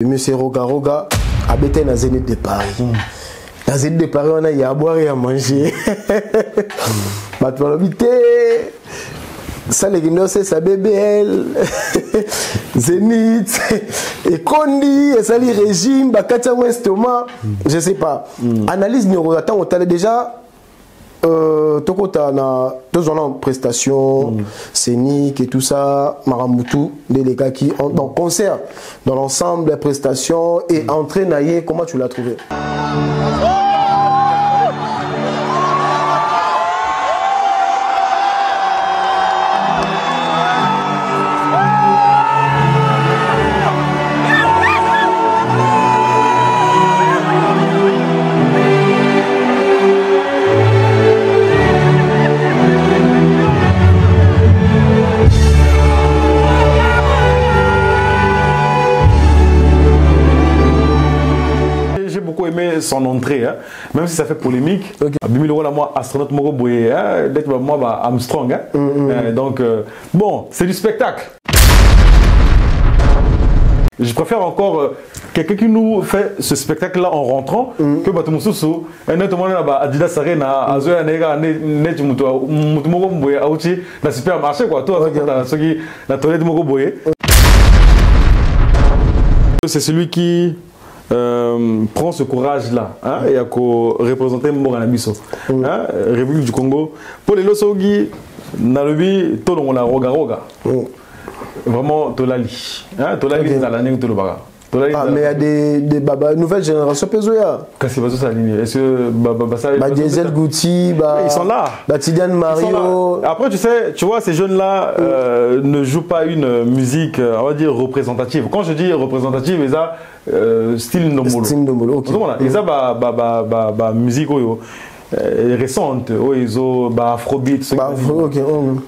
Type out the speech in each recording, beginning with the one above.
Monsieur Roga Roga habité dans Zénith de Paris. Dans Zénith de Paris, on a y à boire et à manger. Tu vas habiter. Ça, les guinées, c'est sa BBL. Zénith. Et Kondi, et ça, les régimes, Bakatia Westoma. Je sais pas. Analyse neuroattend, on t'a déjà. Tokota na deux ans en prestation, scénique et tout ça, Maramutu, les gars qui ont dans concert, dans l'ensemble des prestations et entraîné, comment tu l'as trouvé? Son entrée, hein, même si ça fait polémique. Abimi okay. Moi, astronaute Moro Boye, d'être moi, Armstrong. Hein. Donc, bon, c'est du spectacle. Je préfère encore quelqu'un qui nous fait ce spectacle-là en rentrant que Batumoussou, un autre monde là-bas, Adidas Arena, Azoya Nega, Netumuto, Moro Boye, Aouchi, dans le supermarché, quoi. Toi, ceux qui, la toilette Moro Boye. C'est celui qui. Prend ce courage-là hein, et à représenter Moranabiso, République du Congo. Pour les Losogi, Nalobi, tout le monde a Roga Roga. Vraiment, Tolali. Tolali, c'est la ligne de Tolobaga. Ah, mais il y a des nouvelles générations Pezoya. Qu'est-ce que c'est ça, ligne? Est-ce que Diesel Gucci, ils sont là. Tidiane Mario. Après, tu vois, ces jeunes-là ne jouent pas une musique, on va dire, représentative. Quand je dis représentative, ils ont style Ndomolo. Style Ndomolo, ok. Ils ont musique récente, ils ont Afrobeat. Ok.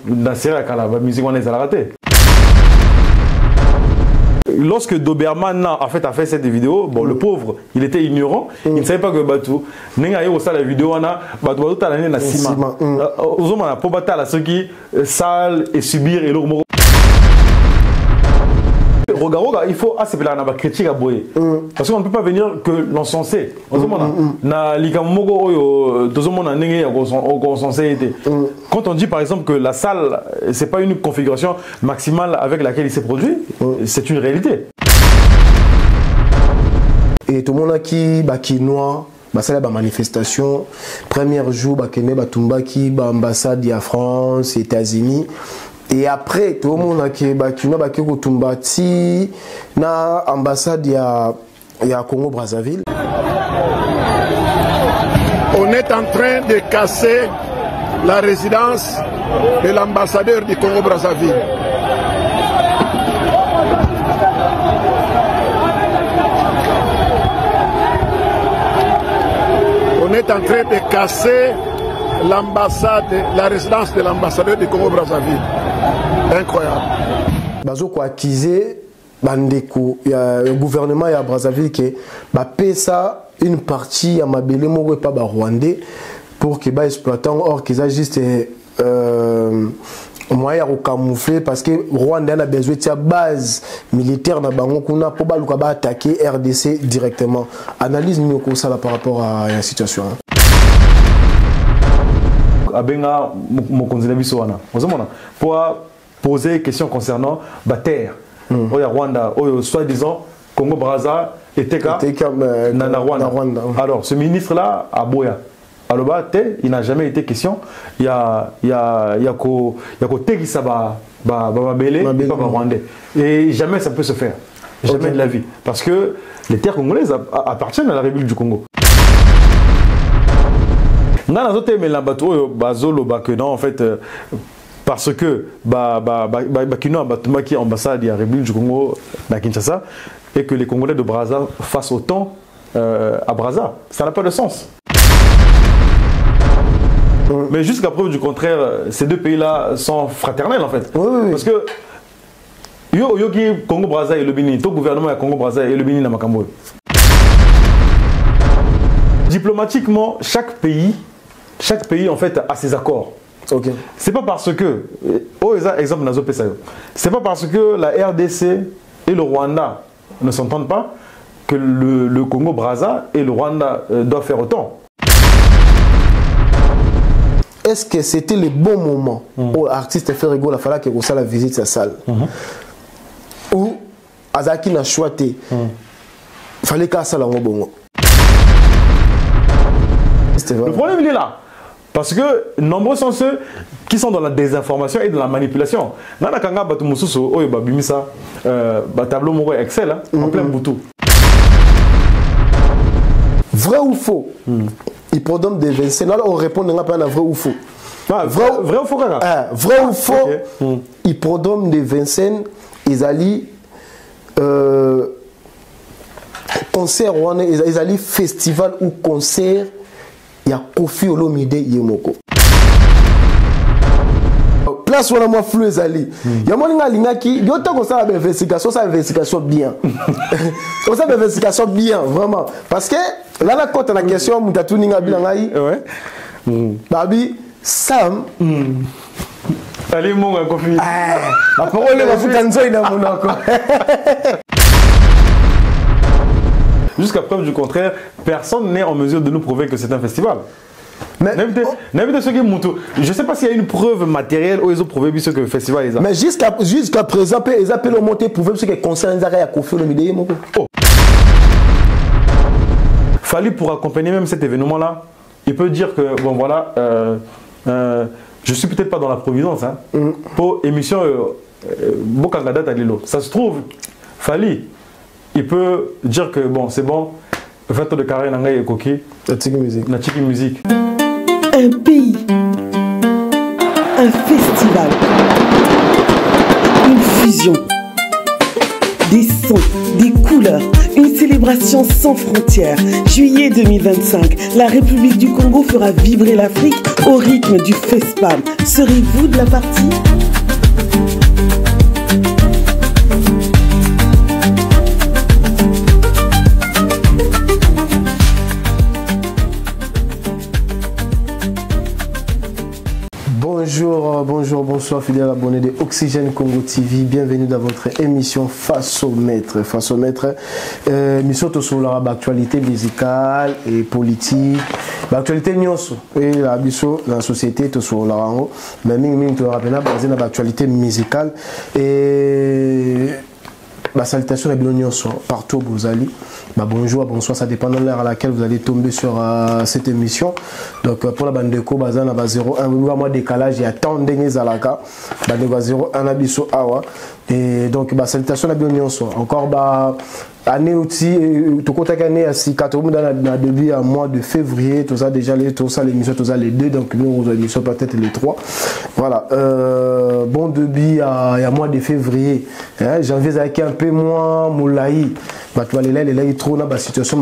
Dans la musique, on les a ratés. Lorsque Doberman a fait cette vidéo, bon, le pauvre, il était ignorant, il ne savait pas que Batou, n'enga yo ça la vidéo na Batou ta l'année na ciment. Ozoma pour battre la ceux qui sale et subir et l'ormo. Roga, il faut assez la na critique à boyer. Parce qu'on ne peut pas venir que l'encenser. Ozoma na likamogo oyo tozoma na n'enga au censé été. Quand on dit par exemple que la salle c'est pas une configuration maximale avec laquelle il s'est produit, c'est une réalité. Et tout le monde qui noie, ça la manifestation, premier jour Kene Batumba qui ambassade de France, États-Unis. Et après tout le monde qui noie qui Kutumba ti na ambassade ya Congo Brazzaville. On est en train de casser la résidence de l'ambassadeur du Congo Brazzaville. On est en train de casser la résidence de l'ambassadeur du Congo Brazzaville. Incroyable. Bazo ko accuser bandeko le gouvernement ya Brazzaville que paie ça une partie à Mabele Moko et pas Rwandais pour que exploitant or qu'ils a juste moyen de camoufler parce que Rwanda a besoin de sa base militaire dans Bango Kuna pour attaquer RDC directement. Analyse nous ça par rapport à la situation. Abenga mokonzi biso wana. Pour poser des questions concernant la terre. Oya Rwanda, soi-disant Congo Brazza et Teka na Rwanda. Alors ce ministre là à Boya. Alors il n'a jamais été question. Il y a côté qui ça va belé pas rwandais. Et jamais ça peut se faire. Jamais de la vie. Parce que les terres congolaises appartiennent à la République du Congo. Dans la zone mais la bateau bazolo en fait parce que Bakino Batuma qui est ambassade de la République du Congo à Kinshasa et que les Congolais de Brazza fassent autant à Brazza. Ça n'a pas de sens. Mais jusqu'à preuve du contraire, ces deux pays-là sont fraternels en fait. Parce que Yogi Congo Brazza et le Bénin, tout gouvernement à Congo Brazza et le Bénin à Makambo. Diplomatiquement, chaque pays en fait a ses accords. Okay. C'est pas parce que, exemple, c'est pas parce que la RDC et le Rwanda ne s'entendent pas, que le Congo-Brazza et le Rwanda doivent faire autant. Est-ce que c'était le bon moment où l'artiste Ferrego, il fallait qu'il ait la visite sa salle? Ou Azaki n'a choisi, il fallait qu'il ait la bongo. Le problème, il est là. Parce que nombreux sont ceux qui sont dans la désinformation et dans la manipulation. Nana Kanga Batumususo, Oyo Babimisa, tableau Moro Excel, en plein boutou. Vrai ou faux? Hippodrome de Vincennes. Là, on répond à vrai ou faux. Ah, vrai ou faux, vrai ou faux? Hippodrome de Vincennes, ils allaient concert, ils allaient festival ou concert. Il y a Kofi Olomide Yemoko. Place où on a moins flou ezali. Il y a moins de qui il y a autant qu'on ça investigation bien. On ça investigation bien vraiment parce que là la côte la question mutatu ninga bilangai. Ouais. Babi Sam allez mon Kofi. La parole va foutre nzo ina monoko. Jusqu'à preuve du contraire, personne n'est en mesure de nous prouver que c'est un festival. Mais je ne sais pas s'il y a une preuve matérielle où ils ont prouvé que le festival est là. Mais jusqu'à présent, ils appellent au monté prouver que le concert est à Kofi Olomide. Fallu pour accompagner même cet événement-là, il peut dire que, bon voilà, je suis peut-être pas dans la providence, hein, pour émission Bokangada Talilo. Ça se trouve, Fali. Il peut dire que bon, c'est bon, 20 ans de carrière Nanga et Koki, la Tchiki musique. Un pays, un festival, une fusion, des sons, des couleurs, une célébration sans frontières. Juillet 2025, la République du Congo fera vibrer l'Afrique au rythme du FESPAM. Serez-vous de la partie? Bonjour, bonsoir fidèles abonnés de Oxygène Congo TV. Bienvenue dans votre émission Face au Maître. Face au Maître, émission sur l'actualité musicale et politique. L'actualité nyonso et la biso dans la société sur la rango. Mais mimi tu rappelles basé dans l'actualité musicale et la salutation à Bilonyonso partout où vous allez. Bonjour, bonsoir, ça dépend de l'heure à laquelle vous allez tomber sur cette émission. Donc pour la bande de co, bazan à 0,1, mois décalage, il y a tant d'années à la cas. Bande 0,1 abisso awa. Et donc salutation à Bilonyonso. Encore année aussi, tout compte année à 4 mois dans le début à mois de février, tout ça déjà tout ça l'émission, tout ça les deux, donc nous vous émission peut-être les trois. Voilà. Bon début à mois de février. Janvier avec un peu moins moulaï. La situation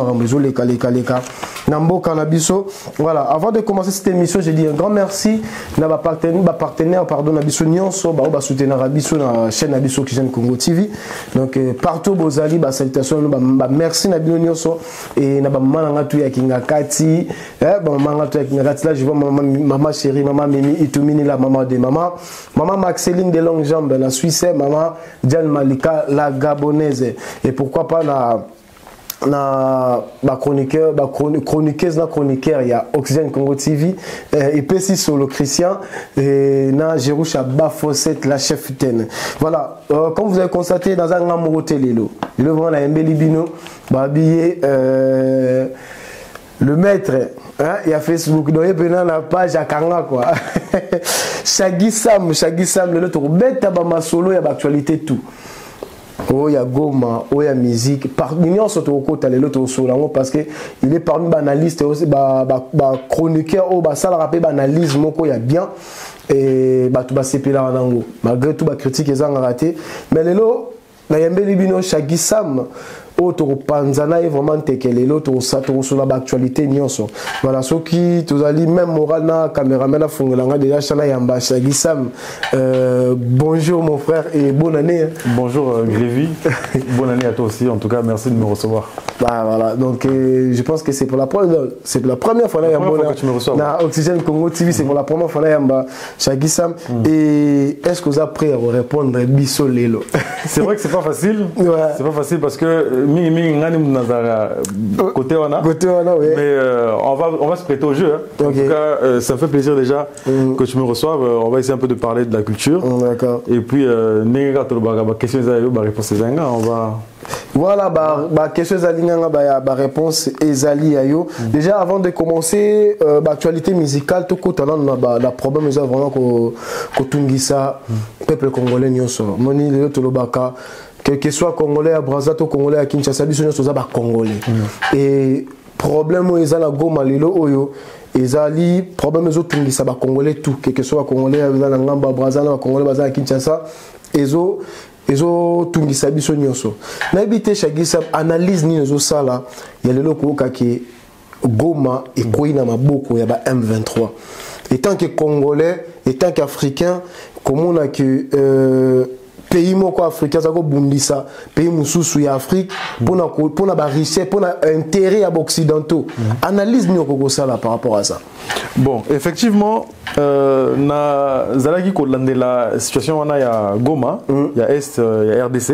voilà, avant de commencer cette émission, j'ai dit un grand merci à ma partenaire pardon Nabiso Nyonso ba soutenir Nabiso na chaîne Nabiso Oxygène Congo TV. Donc partout bozali ba salutation merci Nabiso Nyonso et na ba mama ngatu ya kingakati mama ngatu ya kingakati là je vois maman chérie maman Mimi Itumini la maman de maman Maxeline de longues jambes la Suisse maman Diane Malika la gabonaise et pourquoi pas na chroniqueur il y a Oxygène Congo TV et puis sur le Christian et na Jéroucha Bafosset la chef ten. Voilà, comme vous avez constaté dans un amoureux télélo le vraiment la Mbelibino habillé le maître, il y a Facebook, donc il y a la page à Kanga quoi. Shaggy Sam, le autre bête à ma solo, il y a l'actualité tout. Oh, il y a Goma, oh, il y a musique. Parmi nous, surtout au côté de l'autre solo, parce que il est parmi les analystes aussi, chroniqueur, oh, ça le rappelle, analyse, il y a bien. Et tout va s'épiler en malgré tout, critique, ils ont raté. Mais les lots, il y a un bel Shaggy Sam. autre panzana est vraiment tekelé l'autre sur l'actualité nyonso voilà ceux qui tous ali même moral na caméraman a fongolanga déjà chana yamba Chagisam bonjour mon frère et bonne année bonjour Grévy bonne année à toi aussi en tout cas merci de me recevoir bah voilà donc je pense que c'est pour la première fois là que tu me reçois na Oxygène Congo TV c'est pour la première fois là yamba Chagisam et est-ce que vous êtes prêt à répondre biso lelo c'est vrai que c'est pas facile c'est pas facile parce que côté wana ouais. Mais on va se prêter au jeu hein. En tout cas ça me fait plaisir déjà que tu me reçoives on va essayer un peu de parler de la culture d'accord et puis question réponse on va voilà question réponse ezali ayo déjà avant de commencer actualité musicale tout côté la problème est vraiment que tungisa peuple congolais nyonso moni le tolobaka quel que soit congolais à Brazzaville congolais à Kinshasa biso nyonso za ba congolais et problème eza na Goma lelo oyo ezali problème ezotungisa ba congolais tout quel que soit congolais za na ngamba Brazzaville ba congolais baza à Kinshasa tungisa biso nyonso na ebite Chagisam analyse ni ezo sala ya lelo ko kake Goma et koina maboko ya ba M23 et tant que congolais et tant qu'africain comment on a que pays moko africain ça ko bundisa pays mususu ya Afrique pour na ba richesse pour na intérêt à occidentaux analyse ni okoko sala par rapport à ça bon effectivement na zalaki ko landela situation wana ya Goma ya Est ya RDC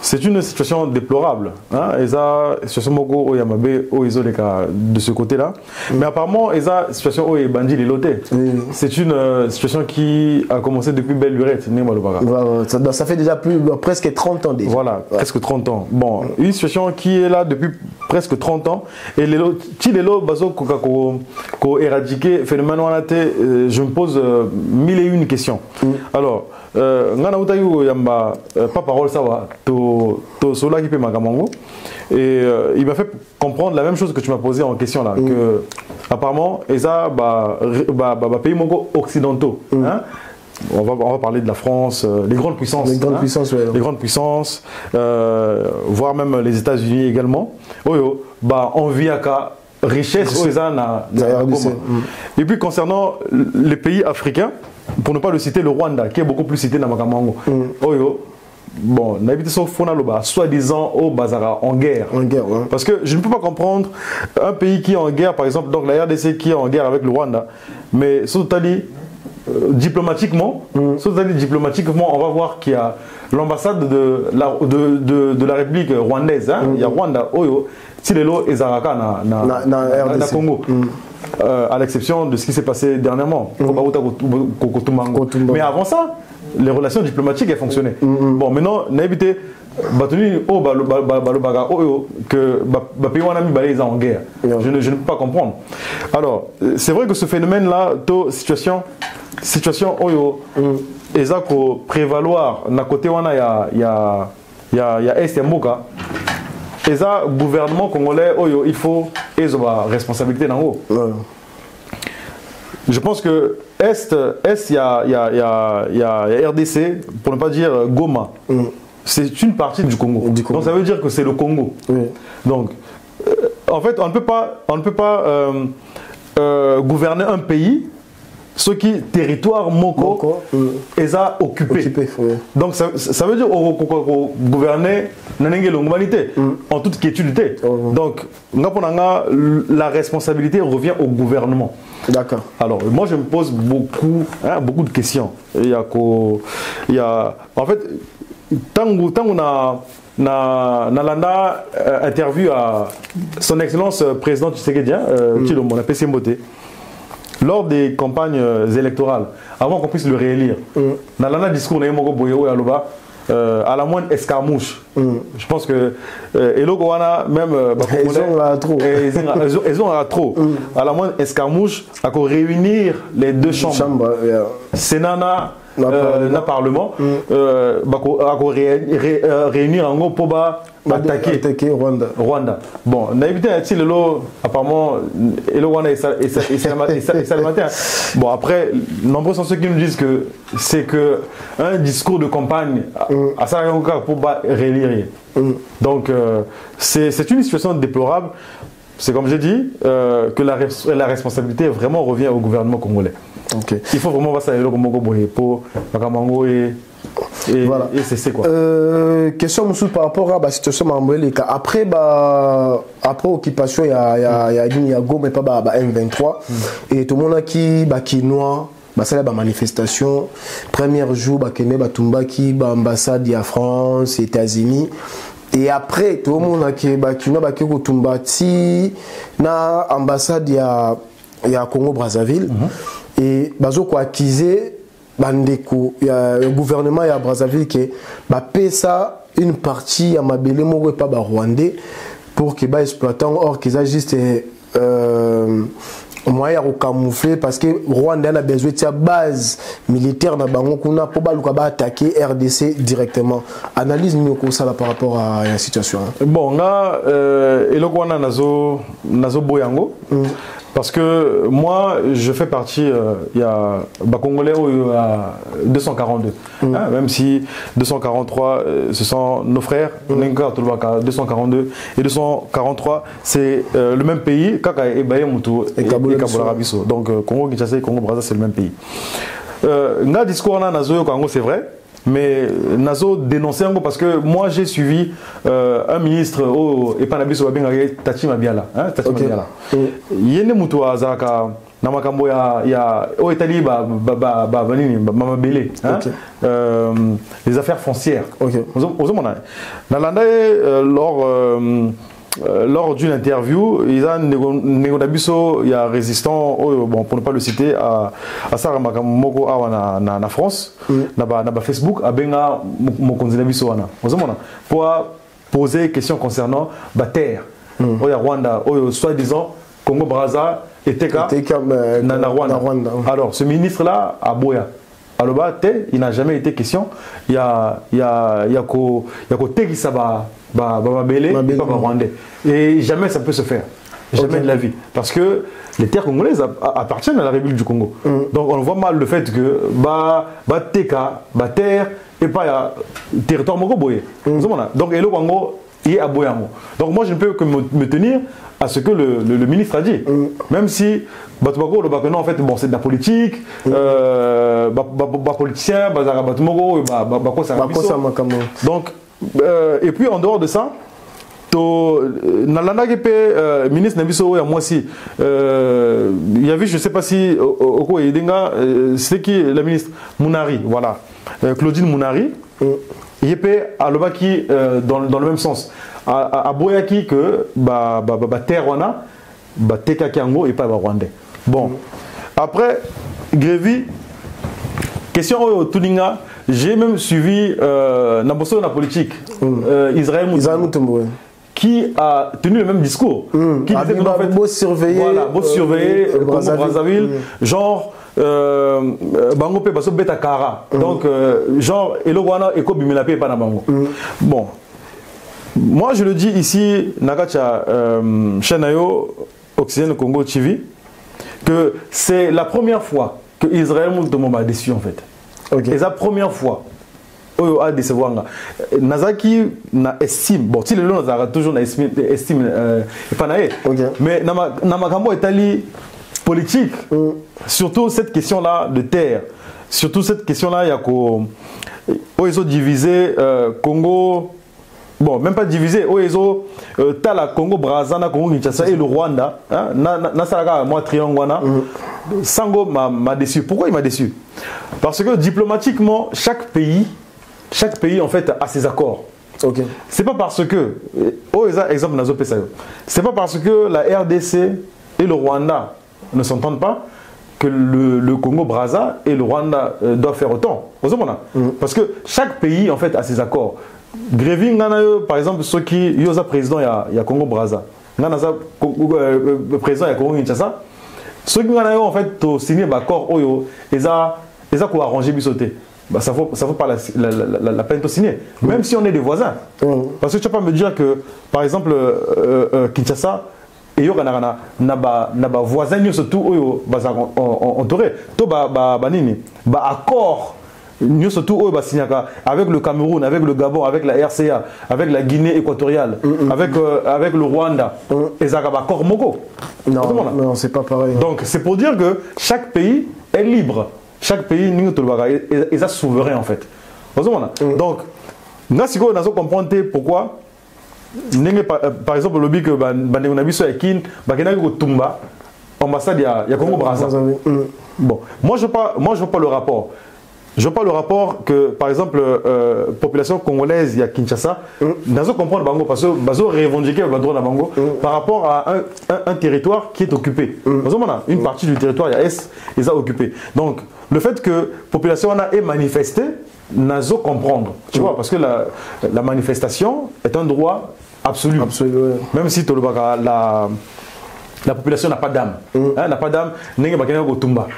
c'est une situation déplorable hein eza situation moko o ya mabe o izoleka de ce côté là mais apparemment eza situation o ebandi liloté c'est une situation qui a commencé depuis belle lurette ça fait déjà presque 30 ans déjà voilà presque 30 ans bon une situation qui est là depuis presque 30 ans et lelo bazo ko éradiquer phénomène wana te je me pose mille et une questions alors ngana utayu yamba pas parole ça va to sola qui peut magamango et il m'a fait comprendre la même chose que tu m'as posé en question là que apparemment eza pays mongo occidentaux hein on va parler de la France, les grandes puissances, les grandes puissances, voire même les États-Unis également. On vit à richesse et puis concernant les pays africains, pour ne pas le citer, le Rwanda qui est beaucoup plus cité dans Makamango. Bon, soi-disant au Bazara en guerre. Parce que je ne peux pas comprendre un pays qui est en guerre, par exemple, donc la RDC qui est en guerre avec le Rwanda, mais diplomatiquement, on va voir qu'il y a l'ambassade de la République rwandaise. Hein? Il y a Rwanda, Tilelo et Zaraka na Congo. À l'exception de ce qui s'est passé dernièrement. Mais avant ça, les relations diplomatiques elles fonctionnaient. Bon, maintenant, on a évité que pays en guerre. Je ne peux pas comprendre. Alors, c'est vrai que ce phénomène-là, situation ezako prévaloir na côté wana ya Est ya Mboka. Eza gouvernement congolais il faut responsabilité dans haut. Je pense que Est il y a RDC, pour ne pas dire Goma. C'est une partie du Congo. Donc ça veut dire que c'est le Congo. Donc en fait on ne peut pas gouverner un pays ce qui territoire moko est occupé. Donc ça veut dire gouverner l'humanité en toute quiétude. Donc la responsabilité revient au gouvernement. D'accord. Alors moi je me pose beaucoup de questions. Il y a en fait tant on a Nalanda interview à son excellence président Tshisekedi Tshilombo na PC Mbote lors des campagnes électorales avant qu'on puisse le réélire. Nalanda discours na yemoko boyo ya loba à la moindre escarmouche. Je pense que Eloko wana même ils ont trop à la moindre escarmouche à réunir les deux chambres. Sénana na parlement réunir en gros pour attaquer Rwanda. Bon, on a évité apparemment et le Rwanda et ça le matin. Bon, après, nombreux sont ceux qui nous disent que c'est que un discours de campagne à ça pour réélire. Donc c'est une situation déplorable. C'est comme j'ai dit que la responsabilité vraiment revient au gouvernement congolais. Okay. Il faut vraiment passer pour Makamango et voilà. Et c'est quoi. Question par rapport à la situation après occupation il y a Go mais pas M23 et tout le monde qui noie la manifestation premier jour Tumbaki ambassade de France États-Unis. Et après, tout le monde qui na ambassade ya Congo Brazzaville et bazo ko accuser bandeko ya gouvernement ya Brazzaville que pesa une partie ya mabele moko pas rwandais pour que exploitant or qu'ils a juste moyen de camoufler parce que Rwanda a besoin de base militaire na bango kuna pour attaquer RDC directement. Analyse nous par rapport à la situation. Bon, là Elokwana nazo boyango parce que moi je fais partie il y a Congolais à 242 même si 243 ce sont nos frères 242 et 243 c'est le même pays Kaka et Mutu et Kabola Biso donc Congo Kinshasa et Congo Brazza c'est le même pays nga discours na nazo Congo c'est vrai mais nazo dénoncé parce que moi j'ai suivi un ministre au Epanabiso Tati Mabiala Tati Mabiala yene mutu azaka na makambo ya au Italie mamabele les affaires foncières lors d'une interview, il y a il y a résistant, bon, pour ne pas le citer, à Sarah Makamoko na France, na Facebook, à Benga Mokonzilabiso pour poser question concernant la terre. Il y a Rwanda, soi-disant Congo Brazza et Teka na Rwanda. Alors, ce ministre-là, à Boya. Alors, il n'a jamais été question. Il y a côté qui ça va. Et jamais ça peut se faire. Jamais de la vie. Parce que les terres congolaises appartiennent à la République du Congo. Donc on voit mal le fait que Teka, terre et pas territoire mokoboye. Donc Elo Congo est à Boyango. Donc moi je ne peux que me tenir à ce que le ministre a dit. Même si non, en fait, bon, c'est de la politique, politicien, donc et puis en dehors de ça, Nalanda Gepe, ministre Nabiso et moi aussi, il y avait, je ne sais pas si Oko Edenga, c'est qui la ministre Mounari, voilà, Claudine Mounari, Yepe à Lobaki dans le même sens, à Boyaki que terre wana, Teka Kiango et pas Rwandais. Bon, après Grévy, question au Tuninga. J'ai même suivi la politique Israël Moutombo qui a tenu le même discours. Qui disait que en fait, beau surveiller Brazzaville, genre Bango pe baso beta kara. Donc genre Elogwana eko bimilape pa na bango. Bon. Moi je le dis ici Nagacha Chenayo Oxygène Congo TV que c'est la première fois que Israël Moutombo m'a déçu en fait. Okay. Et la première fois, a décevoir. Nazaki na estime. Bon, si le long a toujours na estime mais namakambo est politique. Surtout cette question-là de terre. Surtout cette question-là, il y a ils ont divisé Congo. Bon, même pas divisé. Ils ont Tala Congo Brazza, Congo Kinshasa et le Rwanda. Na Saraga, moi triangwana. Sango m'a déçu. Pourquoi il m'a déçu? Parce que diplomatiquement, chaque pays en fait a ses accords. Okay. C'est pas parce que, exemple c'est pas parce que la RDC et le Rwanda ne s'entendent pas que le Congo Brazza et le Rwanda doivent faire autant. Parce que chaque pays en fait a ses accords. Grévy par exemple ceux qui yosa président il y a Congo Brazza, président il y a Congo Kinshasa. Ceux qui ont en fait signé l'accord, ils ont arrangé bisoté. bah, ça vaut pas la peine de signer, même si on est des voisins. Parce que tu vas pas me dire que, par exemple, Kinshasa, et yo na ba voisin surtout entouré to ba nini ba accord nous surtout avec le Cameroun, avec le Gabon, avec la RCA, avec la Guinée équatoriale, avec le Rwanda, et ça va accord Moko. Non, c'est pas pareil. Donc c'est pour dire que chaque pays est libre, chaque pays est souverain en fait. Donc nous avons compris pourquoi. Par exemple, le but que Bandégonabiso et Kin, Tumba, ambassade il y a Congo Brazza. Bon, moi je veux pas le rapport. Je veux pas le rapport que, par exemple, population congolaise, il y a Kinshasa, nous avons comprendre Bango parce que nous avons revendiqué le droit de Bango par rapport à un territoire qui est occupé. Une partie du territoire, il y a Est, ils ont occupé. Donc, le fait que la population a manifesté, nous avons comprendre. Tu vois, parce que la manifestation est un droit absolu. Même si la population n'a pas d'âme. N'a pas d'âme, n'est pas quelqu'un qui Tumba.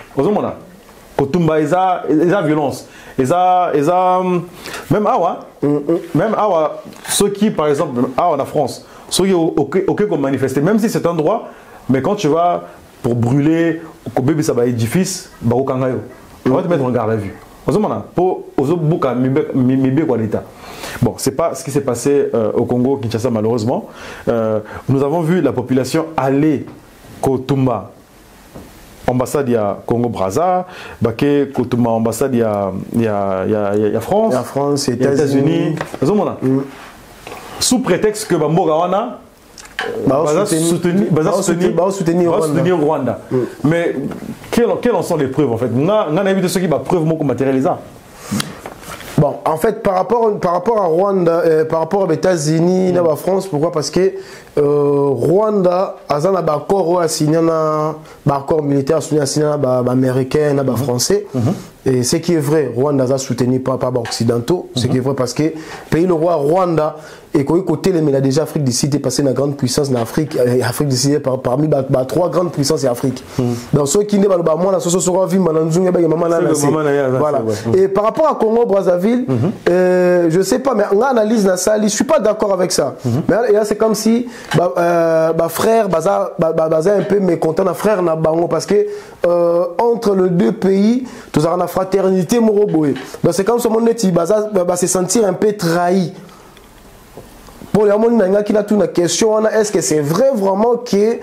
Kotumba, ils ont violence. Même Awa, ceux qui, par exemple, en France, ceux qui ont manifesté, même si c'est un droit, mais quand tu vas pour brûler, bébé ça va édifice, on va te mettre en garde à vue. Bon, c'est pas ce qui s'est passé au Congo, Kinshasa, malheureusement. Nous avons vu la population aller Kotumba. Ambassade il y a Congo Brazza, Baké Kotumba ambassade il y a France, il y a France, États-Unis. Sous prétexte que Bambogawana va soutenir Rwanda. Mais quelles en sont les preuves en fait? On a vu de ceux qui va preuve beaucoup matérialisées. Bon, en fait, par rapport à Rwanda, par rapport aux États-Unis, à la France, pourquoi? Parce que Rwanda a un accord signé un accord militaire signé un américain, un français. Et ce qui est vrai, Rwanda a soutenu pas occidentaux. Ce qui est vrai parce que pays le roi Rwanda et côté mais il a déjà Afrique du Sud est passé une grande puissance en Afrique. Afrique du Sud parmi trois grandes puissances en Afrique. Donc ceux qui n'est pas le bas moi la société sera vie mananzunga ba maman là. Voilà. Et par rapport à Congo Brazzaville, je sais pas mais on analyse dans ça, je suis pas d'accord avec ça. Mais là c'est comme si frère baza un peu mécontent na frère na bango parce que entre les deux pays tous avons la fraternité moroboé. Donc c'est comme si on va se sentir un peu trahi. Pour les gens qui ont une question, est-ce que c'est vrai vraiment que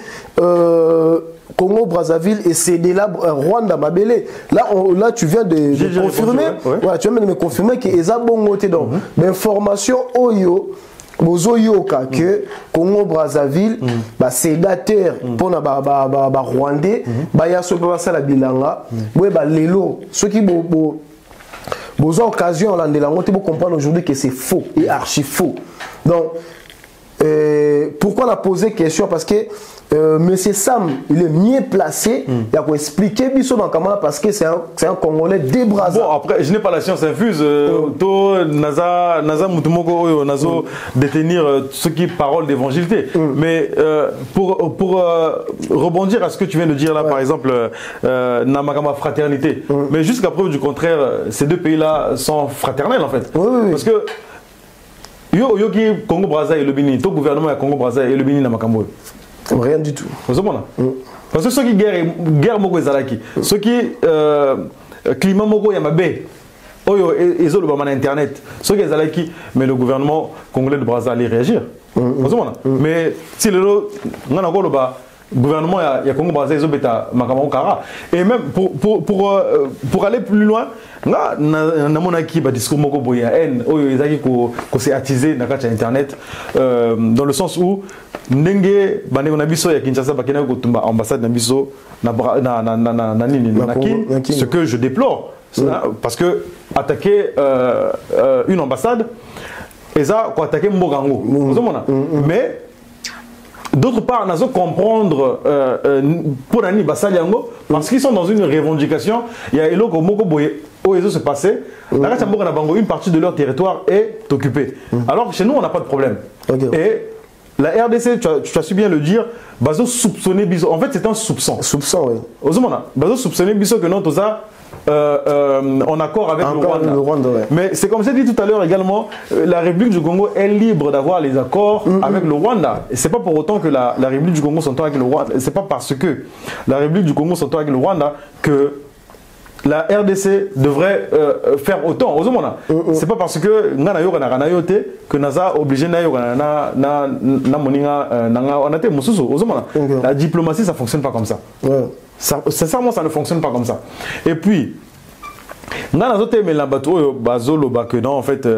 Congo Brazzaville et cédé là Rwanda Mabélé? Là tu viens de confirmer, tu viens de me confirmer que les abonnés donc l'information oyo bozoyoka que Congo Brazzaville sédateur pour na Rwandais ya so ba sala bilanga lelo ceux qui besoin occasion là de comprendre aujourd'hui que c'est faux et archi faux. Donc pourquoi on a posé question? Parce que Monsieur Sam, il est mieux placé il a expliquer Bisso dans comment parce que c'est un Congolais débrasé. Bon après je n'ai pas la science infuse Naza Mutumoko Nazo détenir ce qui est parole d'évangélité. Mais pour rebondir à ce que tu viens de dire là par exemple Namakama fraternité. Mais jusqu'à preuve du contraire ces deux pays là sont fraternels en fait. Parce que Yoki Congo Brazza et le Bénin, tout gouvernement est Congo Brazza et le Bénin Namakambo. Rien du tout. Parce que ceux qui guerre Moko et Zalaki, ceux qui climat Moko Yamabe, ils ont le bas internet, ceux qui Zalaki, mais le gouvernement congolais de Brazza allait réagir. Mais si le gouvernement il y a Congo Brazza, ils ont bêta Makamon Kara. Et même pour aller plus loin, qui discours moko boya haine s'est attisé dans internet dans le sens où ndenge bande na biso ya Kinshasa bakena ko tumba ambassade na biso na ce que je déplore parce que attaquer une ambassade et ça quoi attaquer Mbogango mais d'autre part, nous allons comprendre pour Nani Bassaliango parce qu'ils sont dans une revendication. Il y a Eloko Moko Boye où ils se passé. Une partie de leur territoire est occupée. Alors que chez nous, on n'a pas de problème. Et la RDC, tu as su bien le dire, bazo soupçonné biso. En fait, c'est un soupçon. Soupçon, oui. Ozomona, bazo soupçonné biso que non, tout ça, en accord avec le Rwanda. Ouais. Mais c'est comme j'ai dit tout à l'heure également, la République du Congo est libre d'avoir les accords avec le Rwanda. Et c'est pas pour autant que la République du Congo s'entend avec le Rwanda. C'est pas parce que la République du Congo s'entend avec le Rwanda que la RDC devrait faire autant. C'est pas parce que Naza obligé la diplomatie ça fonctionne pas comme ça. Sincèrement ça ne fonctionne pas comme ça. Et puis en fait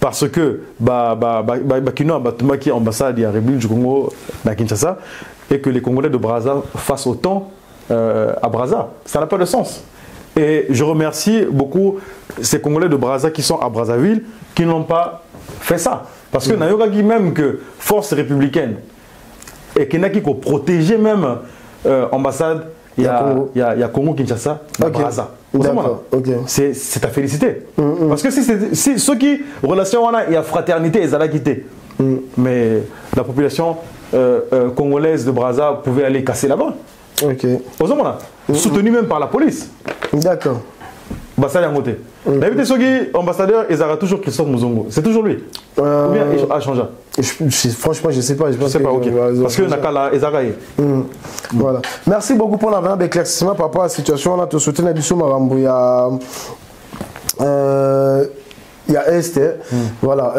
parce que qui ambassade de la République du Congo à Kinshasa et que les Congolais de Brazza fassent autant à Brazza, ça n'a pas de sens. Et je remercie beaucoup ces Congolais de Brazza qui sont à Brazzaville qui n'ont pas fait ça. Parce que Nayoga dit même que force républicaine et qu'il y a qui protéger même l'ambassade, il y a Congo-Kinshasa, Brazza. C'est à féliciter. Parce que si ceux qui, relation, il y a fraternité et zalakité. Mais la population congolaise de Brazza pouvait aller casser là-bas. Soutenu même par la police. D'accord. Bassal Yangote. D'habitude, ceux ambassadeurs, ils auront toujours Christophe Mouzongo. C'est toujours lui. Ou bien il a changé. Franchement, je ne sais pas. Je pense sais pas, ok. Parce que Nakala Ezaraye. Voilà. Merci beaucoup pour la vraiment éclaircissement par rapport à la situation. On a tout soutenu à Bissou Marambo. Il y a Esther. Voilà.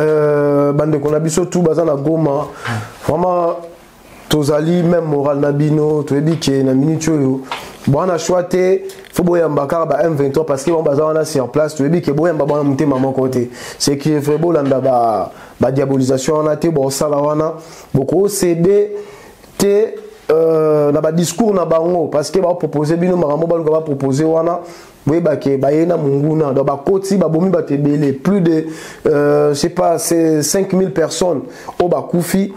Bande qu'on a Bissou tout basé na Goma. Vraiment. Tozali même moral nabino to ebi ke na minute yo bon na choité faut boya mbakara ba M23 parce que bon bazana na sur place to ebi ke boya mbaba monter maman côté c'est que fait beau landa ba diabolisation na te bon sala wana beaucoup céder te na ba discours na bango parce que ba proposer bino marambo ba nga ba proposer wana oui ba ke ba yena munguna do ba koti ba bomi ba te belé plus de je sais pas c'est 5000 personnes au ba koufi.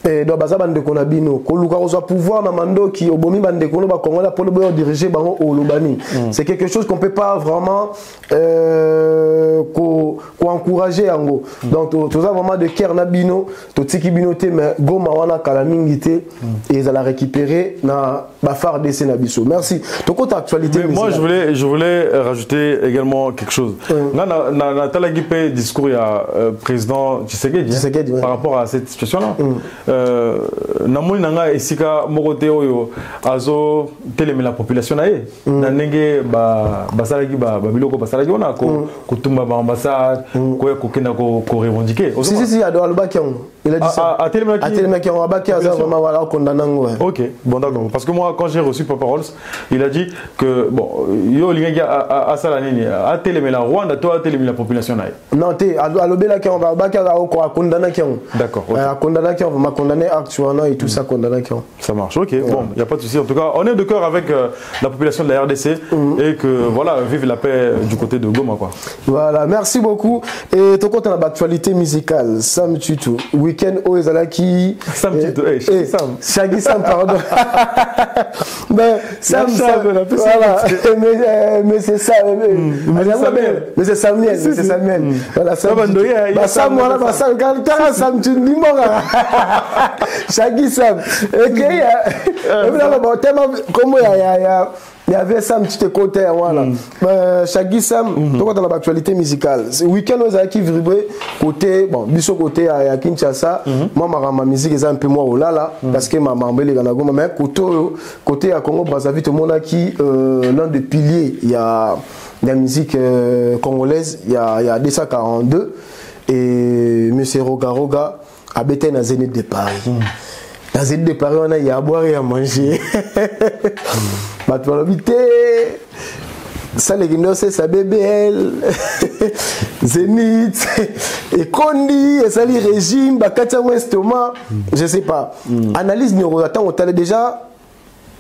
Donc baza bande ko na bino ko luka ko pouvoir na mando qui obomi bande ko ba kongola pour le diriger bango au lobani. C'est quelque chose qu'on peut pas vraiment ko encourager yango. Donc tout ça vraiment de cœur na bino to tiki bino te mais goma wana kala mingité et ils allaient récupérer na ba phare DC na biso. Merci. To côté actualité. Mais moi je voulais rajouter également quelque chose. Na talagipé discours il y a président Tshisekedi par rapport à cette situation là. Namoni nanga esika mokote oyo azo teleme la population na ye na ndenge basalaki biloko basalaki ona ko tumba ba ambassade ko kenda ko revendiquer si ado alobaki il a dit ça à telema ki on baki aza vraiment wala kondanango. OK, bon d'accord parce que moi quand j'ai reçu Papa Rolls il a dit que bon yo lingi a sala nini a teleme la Rwanda toi a teleme la population na ye non te alobela ki on va baki aza ko kondana ki d'accord kondana ki on va condamner actuellement et tout ça condamné. Ça marche, ok, bon, il n'y a pas de souci. En tout cas, on est de cœur avec la population de la RDC et que voilà, vive la paix du côté de Goma, quoi. Voilà, merci beaucoup. Et ton compte dans l'actualité musicale, Sam Tutu, Weekend Oezalaki. Sam Tutu, Sam. Shaggy Sam, pardon. Mais Sam, voilà, mais c'est ça. Mais c'est Samuel, c'est Samuel. Voilà, Sam. Sam, voilà, Sam, quand Sam Tutu, Shaggy Sam. Comment il y avait Sam, tu te côté, voilà. Shaggy Sam, donc dans l'actualité musicale. Week-end, nous avons qui vibré côté, bon, biso côté à Kinshasa. Moi, ma musique est un peu moins au là, parce que ma mambelle est dans la gomme. Mais côté à Congo, Brazzaville, tout le monde a qui, l'un des piliers, il y a la musique congolaise, il y a 242. Et M. Roga a bêté dans Zénith de Paris. Dans Zénith de Paris, on a y à boire et à manger. Ça, les guinées, c'est sa BBL. Zénith. Et Kondi, et ça, les régimes, Bakatia Westoma. Je sais pas. Analyse neuroattend, on t'a déjà.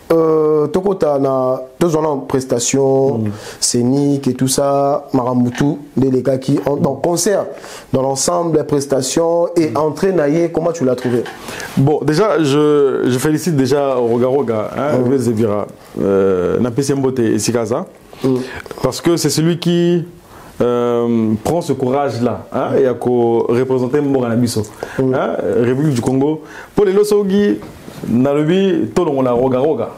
Tokota na deux ans en prestation scénique et tout ça Maramoutou des gars qui ont dans concert dans l'ensemble des prestations et entraîné. Comment tu l'as trouvé? Bon, déjà je félicite déjà Roga Zevira Napesi Mbote et Sikaza parce que c'est celui qui prend ce courage-là et à représenter Moranabiso, République du Congo. Pour les Losogi, Nalobi, tout le monde a roga.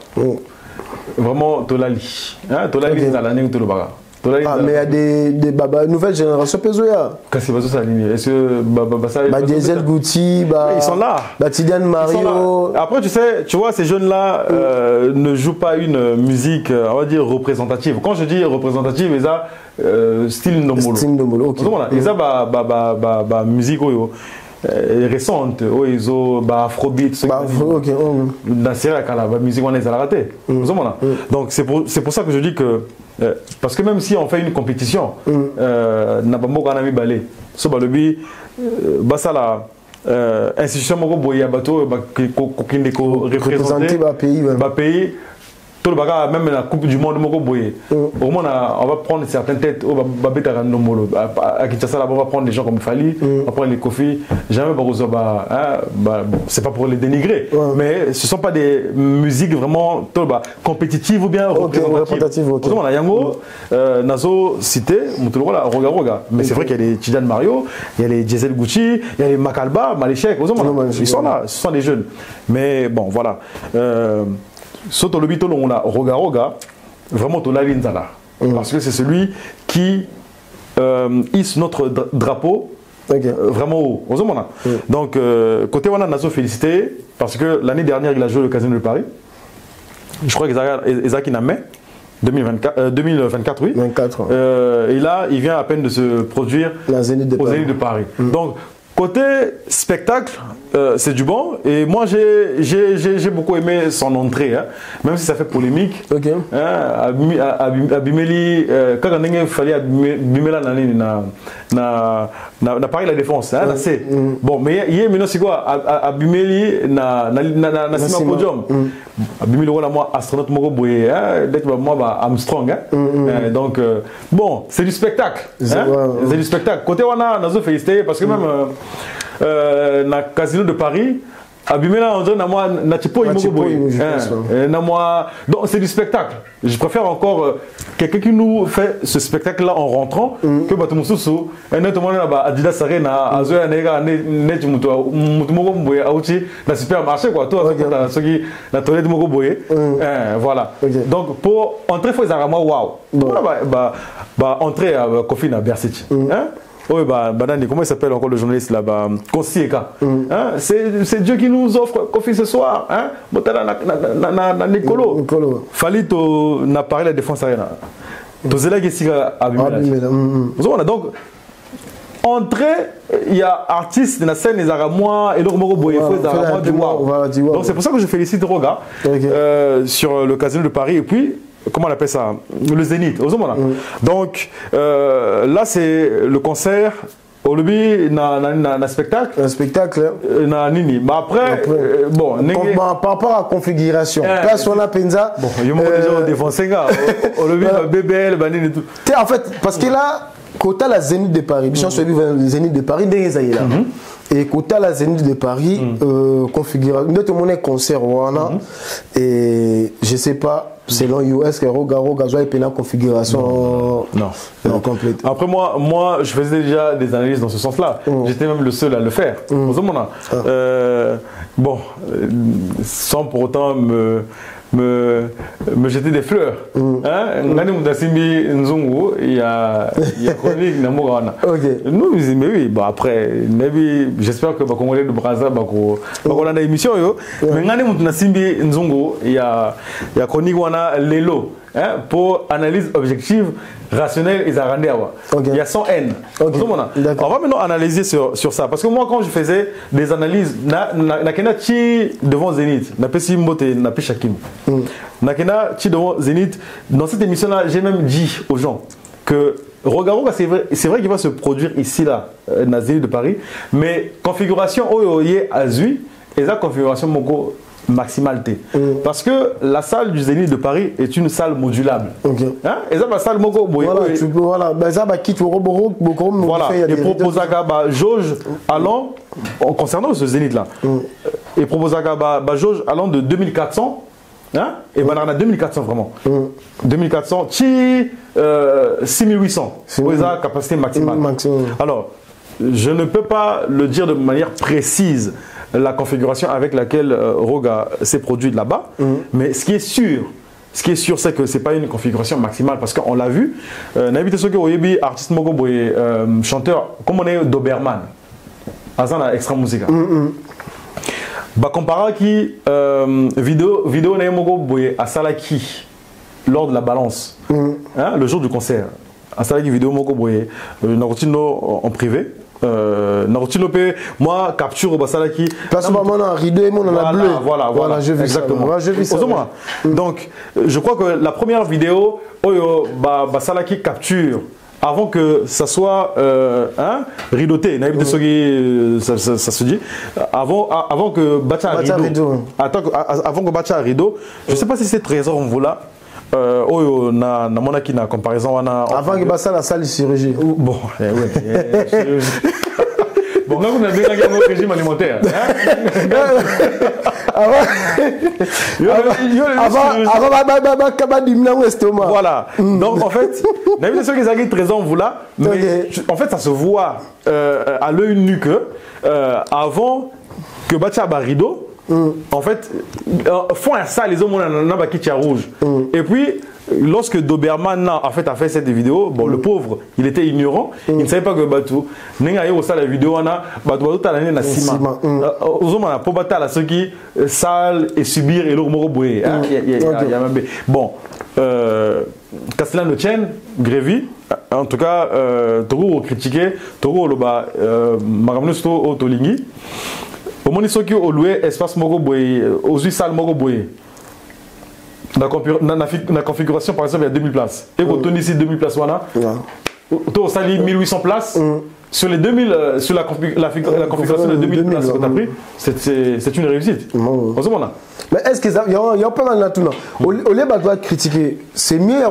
Vraiment, Tolali. Tolali, c'est l'année où tout le baga. Ah, mais il y a des nouvelles générations Pezoya. Qu'est-ce que ça ligne? Est-ce que Diesel Gucci, ils sont là. Tidiane Mario. Après, tu vois, ces jeunes-là ne jouent pas une musique, on va dire, représentative. Quand je dis représentative, ils ont style Ndomolo. Style Ndomolo, ok. Ils ont musique récente, ils ont afrobeat, la musique on les a raté. Donc c'est pour ça que je dis que parce que même si on fait une compétition, n'a pas beaucoup d'ami balé. So balobi, basa la institution moko boya bateau qui représenter pays. Tout le bagage, même la Coupe du Monde, au moins on va prendre certaines têtes, on va à Kinshasa, on va prendre des gens comme Fali, on va prendre les Kofi. Jamais c'est pas pour les dénigrer, mais ce ne sont pas des musiques vraiment compétitives ou bien représentatives. Yango, Nazo cité, Roga. Mais c'est vrai qu'il y a les Tidiane Mario, il y a les Diesel Gucci, il y a les Makalba, Maléchek, ils sont là, ce sont des jeunes. Mais bon, voilà. Soto le bito on a roga vraiment to la linzala parce que c'est celui qui hisse notre drapeau vraiment haut. Donc côté wana nazo félicité parce que l'année dernière il a joué le Casino de Paris. Je crois qu'Isaac en mai 2024 oui. 24. Et là il vient à peine de se produire au Zénith de Paris. Donc côté spectacle, c'est du bon. Et moi, j'ai beaucoup aimé son entrée, même si ça fait polémique. Abimeli, quand il fallait Abimeli n'a pas eu la défense. Bon, mais il y a maintenant, c'est quoi Abimeli n'a pas podium. Abimeli, moi, astronaute, moi, Armstrong. Donc, bon, c'est du spectacle. C'est du spectacle. Côté, on a félicité parce que même. Na Casino de Paris, Abimela, on dirait donc c'est du spectacle. Je préfère encore quelqu'un qui nous fait ce spectacle-là en rentrant que Batumususu. Et notamment Adidas Arena, Azoya Nega, Netumuto, Mutumoboye, Aouchi, dans le supermarché, quoi. Toi, la toilette de Mogoboye. Voilà. Donc pour entrer, il faut dire waouh. Entrer à Kofi na Bersic. Oui, comment il s'appelle encore le journaliste là-bas? Konsieka. C'est Dieu qui nous offre Kofi ce soir. Nicolo. Falito n'a parlé de la défense aérienne. Donc, entrée, il y a artistes de la scène, les Aramois et leur Boye. Donc, c'est pour ça que je félicite Roga sur le Casino de Paris. Et puis, comment on appelle ça? Le Zénith. Donc là c'est le concert. Au lobby, un spectacle. Un spectacle. Mais après, bon, par rapport à la configuration. Place on a Penza. Bon, il y a déjà défoncé. Au lobby, BBL, et tout. En fait, parce que là, quand la Zénith de Paris, je suis le Zénith de Paris, et quand la Zénith de Paris, configuration. Tout le monde est concert, et je sais pas. Selon US, que Roga Zoa est configuration non complète. Après moi, je faisais déjà des analyses dans ce sens-là. J'étais même le seul à le faire. Bon, sans pour autant me jeter des fleurs. Il y a chronique nous mais oui, après j'espère que Congolais de Brazza on a une émission mais il y a chronique Lelo pour analyse objective rationnelle et il y a 100 N. On va maintenant analyser sur ça parce que moi quand je faisais des analyses devant Zénith n'a pas si mbote n'a pas Shakim Nakena devant Zénith dans cette émission là j'ai même dit aux gens que Roga c'est vrai qu'il va se produire ici là dans Zénith de Paris mais configuration Oyoye Azui et la configuration Moko maximalité. Parce que la salle du Zénith de Paris est une salle modulable. Et ça, la salle Moko Boye. Voilà, et propose à jauge allant, concernant ce Zénith là, et propose à jauge allant de 2400 Hein? Et ben on a 2400 vraiment. 2400, 6800. C'est la capacité maximale. Alors, je ne peux pas le dire de manière précise, la configuration avec laquelle Roga s'est produit là-bas, mais ce qui est sûr, c'est que ce n'est pas une configuration maximale parce qu'on l'a vu. N'habite ce que vous avez artiste chanteur, comme on est Doberman, Azana Extra Musica. Bah comparé qui vidéo n'a à Salaki lors de la balance, hein, le jour du concert. À Salaki vidéo en privé. Moi capture au Basalaki. Parce que moi on a un rideau et moi on a bleu. Voilà, je vis exactement. Ça. Donc je crois que la première vidéo Basalaki capture avant que ça soit rideauté, ça se dit, avant que Bacha rideau. Avant que Bacha rideau, je ne sais pas si c'est trésor on vous là. Na monaki na comparaison avant que Bassa la salle de chirurgie. Bon, bon, là, vous avez un régime alimentaire. Voilà. Donc, en fait, ceux qui ont 13 ans, vous là, mais en fait, ça se voit à l'œil nu que avant que Bacha Barido, en fait, font un ça, les hommes ont un rouge. Et puis, lorsque Doberman a fait cette vidéo, bon, le pauvre, il était ignorant, il ne savait pas que Batou, n'a pas la vidéo, Batou a la ciment. Aux hommes, on a pas battu ceux qui sale et subir et leur moro boué. Bon, Castellano Chen, Grévy, en tout cas, Togo critiqué, Togo Loba, Maramnusto Otolingi. Au moment où on loué espace Mogoboy, aux 8 salles Mogoboy, la configuration par exemple il y a 2000 places. Et quand on dit ici 2000 places, on sali 1800 places. Sur les 2000, sur la configuration de 2000 places que tu as pris, c'est une réussite. Mais est-ce qu'il y a pas mal de tout au lieu de critiquer, c'est mieux.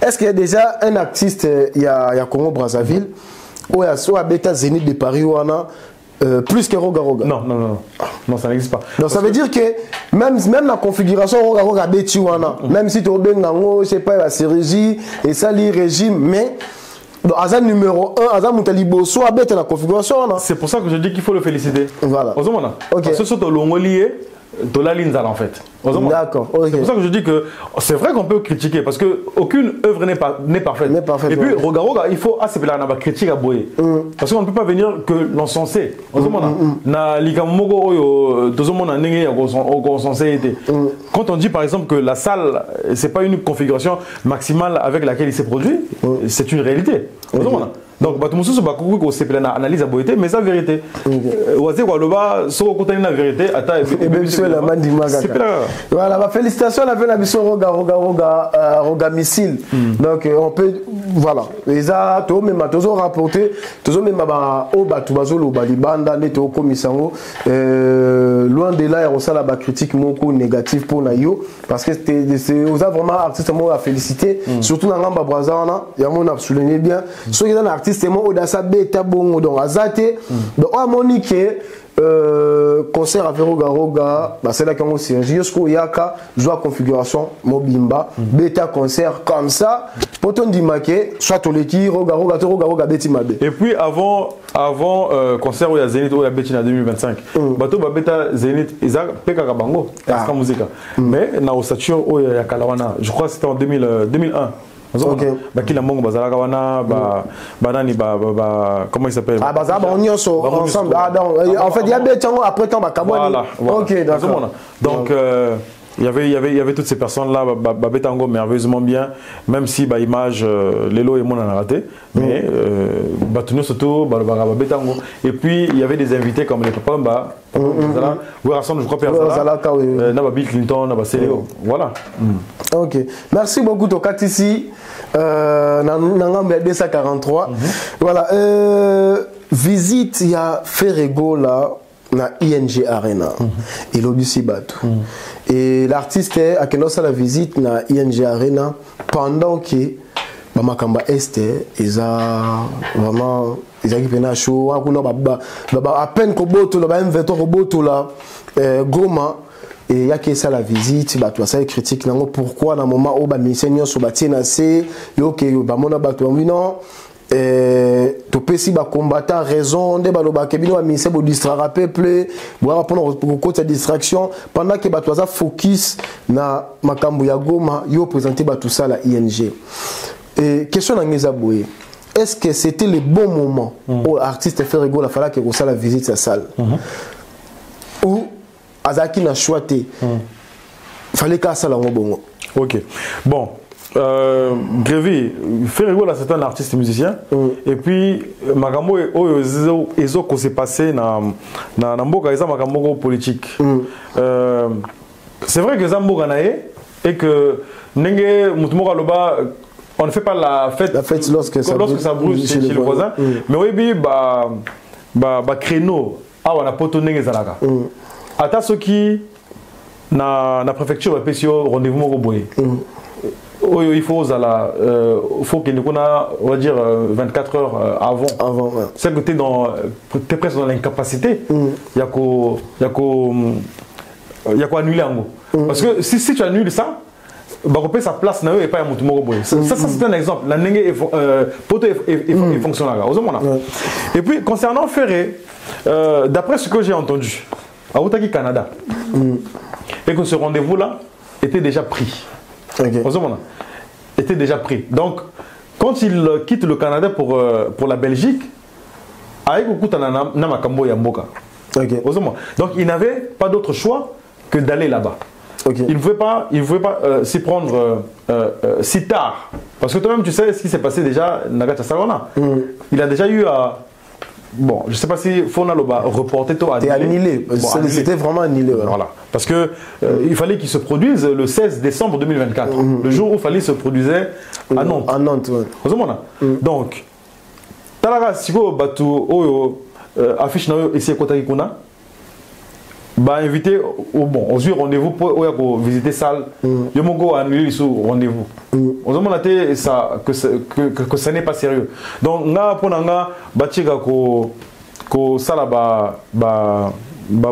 Est-ce qu'il y a déjà un artiste, il y a Congo Brazzaville, où il y a soit Beta Zénith de Paris ou plus que Roga Roga. Non, ça n'existe pas. Donc ça veut dire que même la configuration Roga Roga Beti wana, même si tu as je sais pas la chirurgie et ça les régimes, mais Azan numéro 1, Azan Moutalibo soit bête la configuration. C'est pour ça que je dis qu'il faut le féliciter. Voilà. Parce que c'est lié de la ligne en fait. D'accord. C'est pour ça que je dis que c'est vrai qu'on peut critiquer parce qu'aucune œuvre n'est parfaite. Et puis, Roga Roga, il faut la critique à Boye. Parce qu'on ne peut pas venir que l'encenser. Quand on dit par exemple que la salle, ce n'est pas une configuration maximale avec laquelle il s'est produit, c'est une réalité. Donc, c'est une analyse à beauté, mais c'est la vérité. Voilà, félicitations à la mission Roga Missile. Donc, on peut, voilà. Les a, tout même rapporté, tout même au Batubazolo, Balibanda, Neto, Komisango, loin de là, on a la critique négative pour Nayo, parce que c'est vraiment artiste à féliciter, surtout dans l'Amba Brazana, il y a mon souligné bien. Ceux qui sont artistes, Odassa Beta Bongo, donc Azate, donc à Monique, concert avec Roga Roga, c'est là qu'on s'est jusqu'au Yaka, joie configuration, Mobimba, Beta concert comme ça, pour dit maquet, soit Toleki, Roga Roga, Beti Mabe. Et puis avant concert où il y a Zénith, où il y a Beti en 2025, Bato Beta Zénith, ils ont Peka Kabango, Extra Musica. Mais dans Osature, où il y a Kalawana, je crois que c'était en 2001. Comment il s'appelle? Ensemble. En fait, il y a des temps après temps. Voilà. Ok, d'accord. Donc, il y avait toutes ces personnes-là, Babetango merveilleusement bien, même si l'image, Lelo et moi on a raté, mais Batuno Soto, Babetango. Et puis il y avait des invités comme les Papamba, je crois, Bill Clinton, Céléo. Voilà. Ok. Merci beaucoup, Tokat ici. Nangamba 243. Voilà. Visite, il y a Ferrego là. Na ING Arena et l'Obussi Batu. Et l'artiste a commencé la visite na ING Arena pendant que Makamba Est ils a vraiment ils a qui show à peine que boto là M23 boto là Goma et y a qui ça la visite bah toi ça critique nango pourquoi dans moment où ba missionnaire so ba tiena c'est yo que ba mona ba to non to pesi ba combattant raison de ba lo ba kebino ba ministère bo distraire peuple bo répondre au côté distraction pendant que ba toi focus na makambo ya Goma yo présenter ba tout ça la ING et question na ngeza boye est-ce que c'était le bon moment où l'artiste Ferrego la fallait que ça la visite sa salle ou Azaki n'a choisi. Fallait qu'à ça la bongo. Ok. Bon. Grévy, Ferrego là c'est un artiste musicien. Et puis Magambo ezo ko s'est passé na mboka eza Magambo politique. C'est vrai que Zamboga nae et que nenge mutumoka loba on ne fait pas la fête lorsque ça brûle chez le voisin. Mais oui ba créneau on a poto nenge zalaka. Ata soki na préfecture PCO rendez-vous moko boye. Il faut qu'il y ait, on va dire, 24 heures avant. Ouais. C'est que tu es presque dans l'incapacité. Il y a qu'à annuler en gros. Parce que si tu annules ça, bah, on peut sa place et pas un ça c'est un exemple. La nengue est fonctionnelle. Et puis, concernant Ferré, d'après ce que j'ai entendu, à Otaki, Canada, et que ce rendez-vous-là était déjà pris. Okay. Était déjà pris. Donc, quand il quitte le Canada pour la Belgique, donc il n'avait pas d'autre choix que d'aller là-bas. Okay. Il ne pouvait pas s'y prendre si tard. Parce que toi-même, tu sais ce qui s'est passé déjà Nagata Salona. Il a déjà eu à... Bon, je ne sais pas si Fona Loba reporté tout annulé. Annulé. Bon, c'était vraiment annulé. Ouais. Voilà. Parce que il fallait qu'il se produise le 16 décembre 2024. Le jour où il fallait se produisait à Nantes. À Nantes, oui. Donc, Talaga Siko Batu Oyo affiche ici à Kotaki Kuna. Bah invité aux yeux rendez-vous pour visiter salle. Yomogo a annulé le rendez-vous. On a demandé que ça n'est pas sérieux. Donc nga pour nga batiga ko sala ba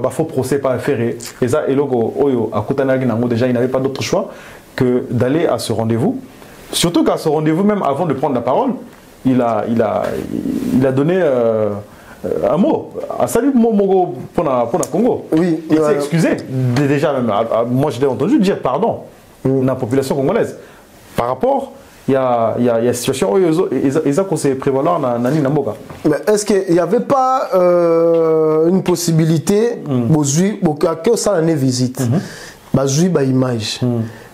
faux procès pas ferré et ça eloko oyo akutanagi nango déjà il n'avait pas d'autre choix que d'aller à ce rendez-vous. Surtout qu'à ce rendez-vous même avant de prendre la parole, il a donné un mot, un salut Mogo pour la Congo. Oui, il s'est excusé. Déjà, même, moi je l'ai entendu dire pardon à la population congolaise. Par rapport, il y a une situation où ils ont prévalent dans Namoga. Mais est-ce qu'il n'y avait pas une possibilité que ça ne visite une image.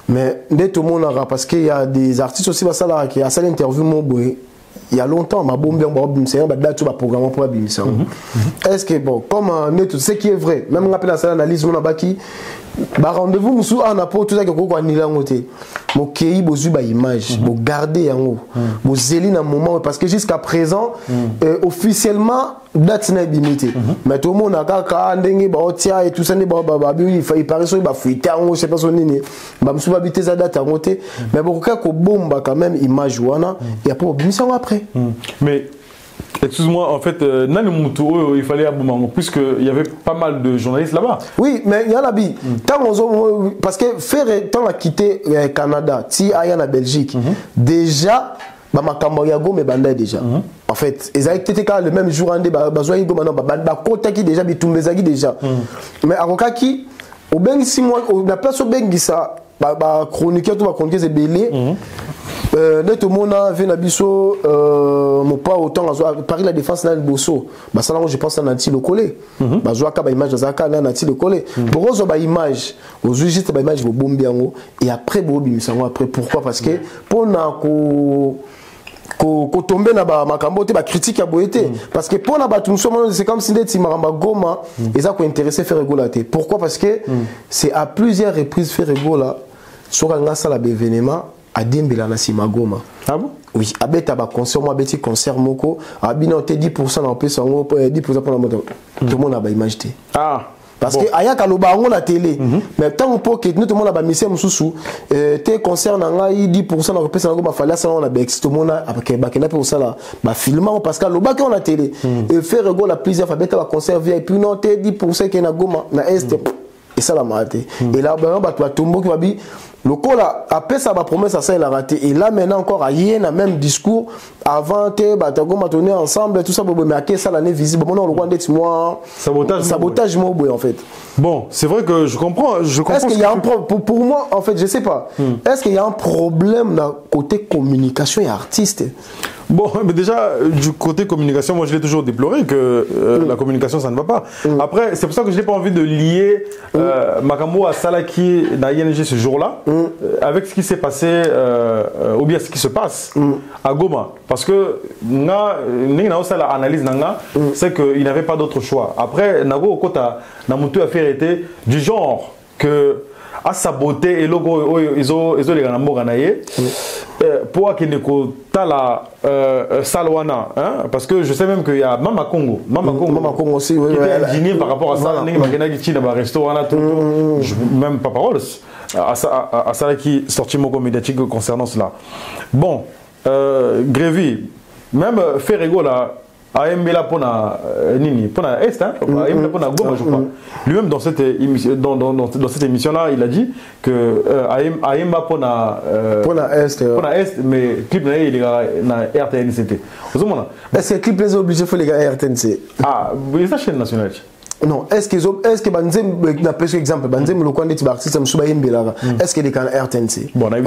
Mais tout le monde aura, parce qu'il y a des artistes aussi qui ont fait l'interview il y a longtemps, ma bombe programme pour est-ce que bon, comme ce qui est vrai, même on appelle ça l'analyse, on a baki, rendez-vous, nous on a pas tout ça que quoi ni là côté, mon pays bozu ba image, bon garder en haut, bon zéli dans moment parce que jusqu'à présent, officiellement date n'est limitée. Mais tout le monde a quand ndenge ba otia et tout ça ne il paraît so ba fuite en haut, je sais pas son nini, ba msuba bité za date en côté, mais bon quand bomba quand même image wana, il y a pas mission après. Mais excuse-moi, en fait, il fallait aboumer puisqu'il y avait pas mal de journalistes là-bas. Oui, mais il y a la vie. Parce que Ferré, quand on a quitté le Canada, si aille en Belgique, déjà, Makamboyago me bandait déjà. En fait, ils avaient été le même jour en débat, déjà, déjà. Mais à Rokaki, au Bengi, la place au Bengi, ça, chroniqueur, tout va chroniquer, c'est belé. Tout le monde a vu Nabiso, mon pas autant à Paris la défense là le bosso. Bah ça là je pense à Nanti le collé. Bah je vois qu'à image dans un Nanti le collé. Bon on a image, aux juste ba image au bombiango et après bobi ça après pourquoi parce que pour na ko tomber na ba makambo te ba critique ya boyete parce que pour na ba tout c'est comme si ndeti maramba Goma et ça ko intéresser faire rigolater. Pourquoi parce que c'est à plusieurs reprises faire rigola sur un ça la événement à Dimbela na Simagoma. Ah bon? Oui, abeta ba concert moi beti concert moko, abina te 10% en plus en 10% pour la moto. Tout le monde a ba image té. Ah. Parce que aya kaloba on la télé. Mais tant pour que tout le monde a ba mission mususu, te concert na ngai 10% en plus en ba fala ça on a ba tout le monde avec ba kena pour ça là, ba filmant parce que loba que on a télé. Et faire rigolo la plusieurs fois beta ba concert VIP non te 10% que na Goma na est. et ça l'a raté. Et là bah tombo qui va dire le col après ça va promesse à ça il a raté et là maintenant encore il y a même discours avant que bah t'as tourner ensemble tout ça mais à ça l'année visible bon on le voit d'être moi sabotage moi en fait. Bon, c'est vrai que je comprends est-ce qu'il y a un pour moi en fait je sais pas est-ce qu'il y a un problème dans côté communication et artiste? Bon, mais déjà, du côté communication, moi je l'ai toujours déploré que la communication ça ne va pas. Après, c'est pour ça que je n'ai pas envie de lier Makambo à Salaki dans ING ce jour-là avec ce qui s'est passé ou bien ce qui se passe à Goma. Parce que l'analyse c'est qu'il n'avait pas d'autre choix. Après, Nago Okota Namutu a fait été du genre que à saboter et logo ils ont les ganambo ganaye pour qu'il ne ta la salwana parce que je sais même qu'il y a Mama Congo aussi oui, qui était indigné par rapport à ça restaurant même pas parole à ça qui sorti mon médiatique concernant cela. Bon Grévy même Ferrego là AMB là pour la Nini, pour la Est, AMB là pour la Goma, je crois. Lui-même dans cette émission là, il a dit que AMB pour la Est, mais clip là il est na RTNCT. Est-ce que clip les obligés faut les gars RTNC? Ah, oui, ça chaîne nationale. Non, est-ce que Banzem n'a pas exemple Banzem le coin des artistes me souba yembe là. Est-ce que les can RTNC? Bon, après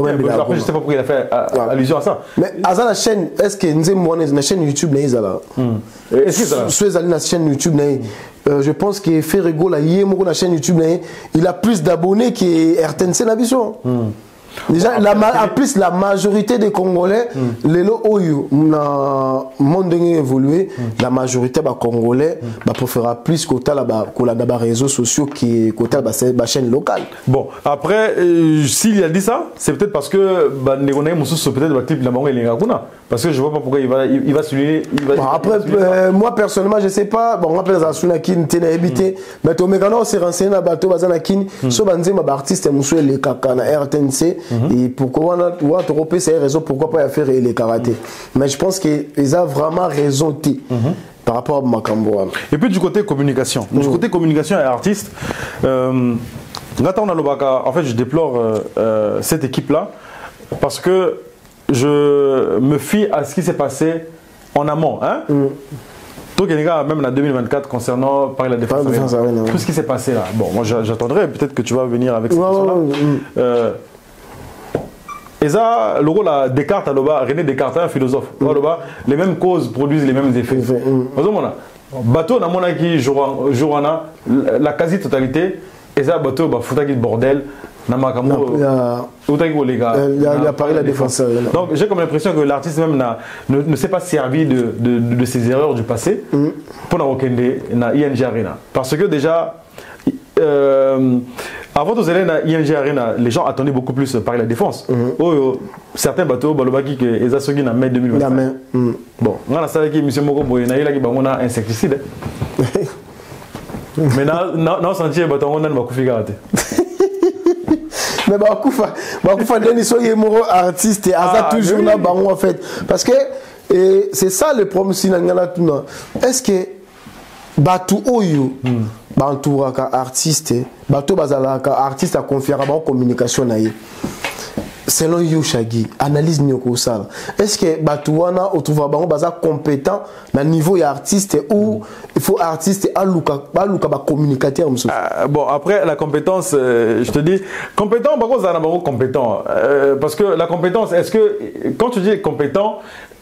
je sais pas pourquoi il a fait allusion à ça. Mais à la chaîne, est-ce que Nzem moi na chaîne YouTube là là? Est-ce que sur la chaîne YouTube je pense que Ferrego là yemo na chaîne YouTube il a plus d'abonnés que RTNC na biso. Déjà, en plus, la majorité des Congolais, les Oyo, dans le monde évolué, la majorité des Congolais préfèrent plus côté les réseaux sociaux que côté la chaîne locale. Bon, après, s'il a dit ça, c'est peut-être parce que peut-être le clip de la parce que je vois pas pourquoi il va souligner. Après, moi personnellement, je sais pas. Bon, on appelle ça Sunakin, Tena Habité. Mais tu me s'est renseigné dans le bateau, Bazanakin, sur Banzema, artiste, Moussou, les Kaka, RTNC. Et pourquoi on a trop ces raisons, pourquoi pas faire les karatés. Mais je pense qu'ils ont vraiment raison par rapport à Makambo. Et puis du côté communication. Du côté communication et artiste, en fait, je déplore cette équipe-là parce que je me fie à ce qui s'est passé en amont. Donc, même en 2024, concernant par la défense, tout ce qui s'est passé là. Bon, moi j'attendrai, peut-être que tu vas venir avec cette question-là. Et ça, le rôle à Descartes, René Descartes, un philosophe, les mêmes causes produisent les mêmes effets. Bateau, dans mon avis, la quasi-totalité, et ça, bateau, il y a bordel. Il a parlé la défense. Donc j'ai comme l'impression que l'artiste même ne s'est pas servi de ses erreurs du passé pour na ING Arena. Parce que déjà, avant de aller à ING Arena, les gens attendaient beaucoup plus par la défense. Certains bateaux, Balobaki, ils ont sorti en mai 2025. Bon, on a savait que M. Moko Boye, il a un insecticide. Mais dans le sentier, on a un koufigarate. Mais Bakoufa Denis soyez artiste et Aza toujours là en fait parce que c'est ça le problème si est-ce que Batou Oyo Bantouraka artiste Batou Bazalaka artiste à confier à communication naïe selon Yoshagi analyse Nyoko Sala est-ce que Batouana au trouve baza compétent na niveau artiste ou il faut artiste aluka communicateur bon après la compétence je te dis compétent compétent parce que la compétence est-ce que quand tu dis compétent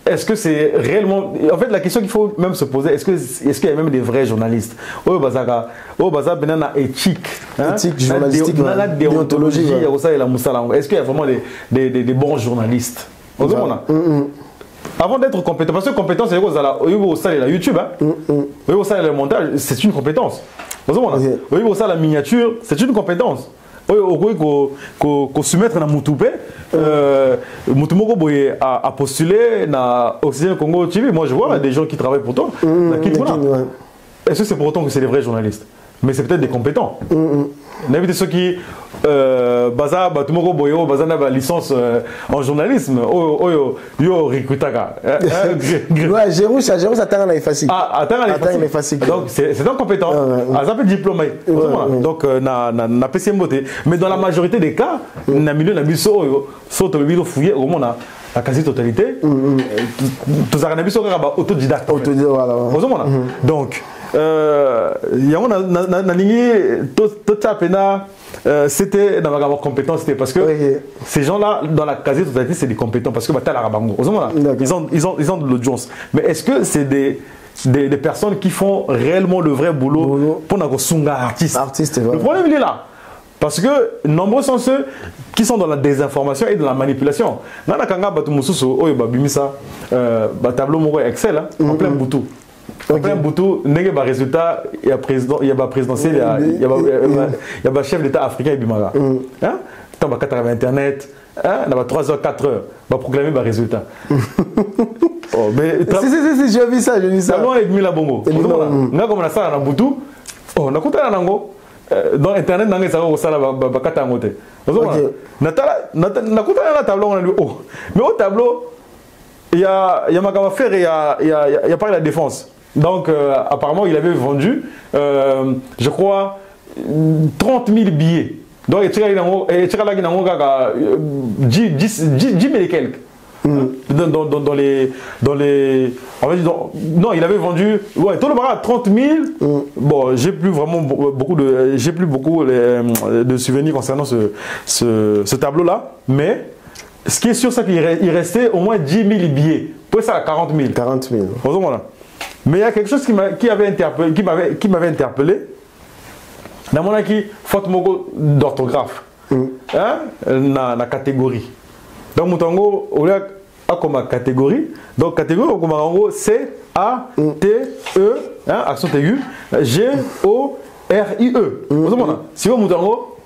est-ce que c'est réellement en fait la question qu'il faut même se poser est-ce qu'il y a même des vrais journalistes benana éthique journalistique déontologie est-ce qu'il y a vraiment des bons journalistes avant d'être compétent parce que compétence c'est la YouTube le montage c'est une compétence la miniature c'est une compétence qu'on soumettre dans Moutoupé Moutoumoko Boye a postulé dans Oxygène Congo TV. Moi je vois des gens qui travaillent pour toi. Est-ce que c'est pour autant que c'est des vrais journalistes? Mais c'est peut-être des compétents. N'invitez ceux qui baza batumoko boyo baza na ba licence en journalisme yo recrutaka ouais Jérôme attend na efasik donc c'est un compétent a peu diplômé donc na PCM mais dans la majorité des cas na milieu na biso saute le biso fouiller au monde la quasi-totalité tous a biso ka ba autodidacte voilà donc yango na lingi to tapena c'était dans la compétence, c'était parce que ces gens-là, dans la quasi-totalité, c'est des compétents parce que ils ont de l'audience. Mais est-ce que c'est des personnes qui font réellement le vrai boulot pour nous sunga artiste? Le problème il est là. Parce que nombreux sont ceux qui sont dans la désinformation et dans la manipulation. Nana kanga batu mususu oyo babimisa tableau moko Excel en plein boutou. En plein boutou, il y a un résultat, il y a présidentiel, il y a un chef d'État africain et Bimara. Hein? Tant que tu as Internet, il y a 3 heures, 4 heures, il va proclamer le résultat. Si, j'ai vu ça. Comment est-ce que tu as bongo? On a commencé à boutou, on a coupé un ango. Dans Internet, on a fait un tableau. On a coupé un tableau. Mais au tableau, il y a ma faire et il y a pas la défense. Donc, apparemment, il avait vendu, je crois, 30 000 billets. Donc, il y a 10 000 et quelques. Dans les on va dire, non, il avait vendu tout le bras 30 000. Bon, j'ai plus beaucoup de souvenirs concernant ce tableau là, mais ce qui est sûr, c'est qu'il restait au moins 10 000 billets. Pour ça, 40 000. 40 000. Mais il y a quelque chose qui m'avait interpellé. Dans mon avis, faute d'orthographe. La catégorie. Donc, Moutango, on a comme catégorie. Donc, catégorie, on a C, A, T, E, accent aigu, G, O, R, I, E. Si vous Moutango,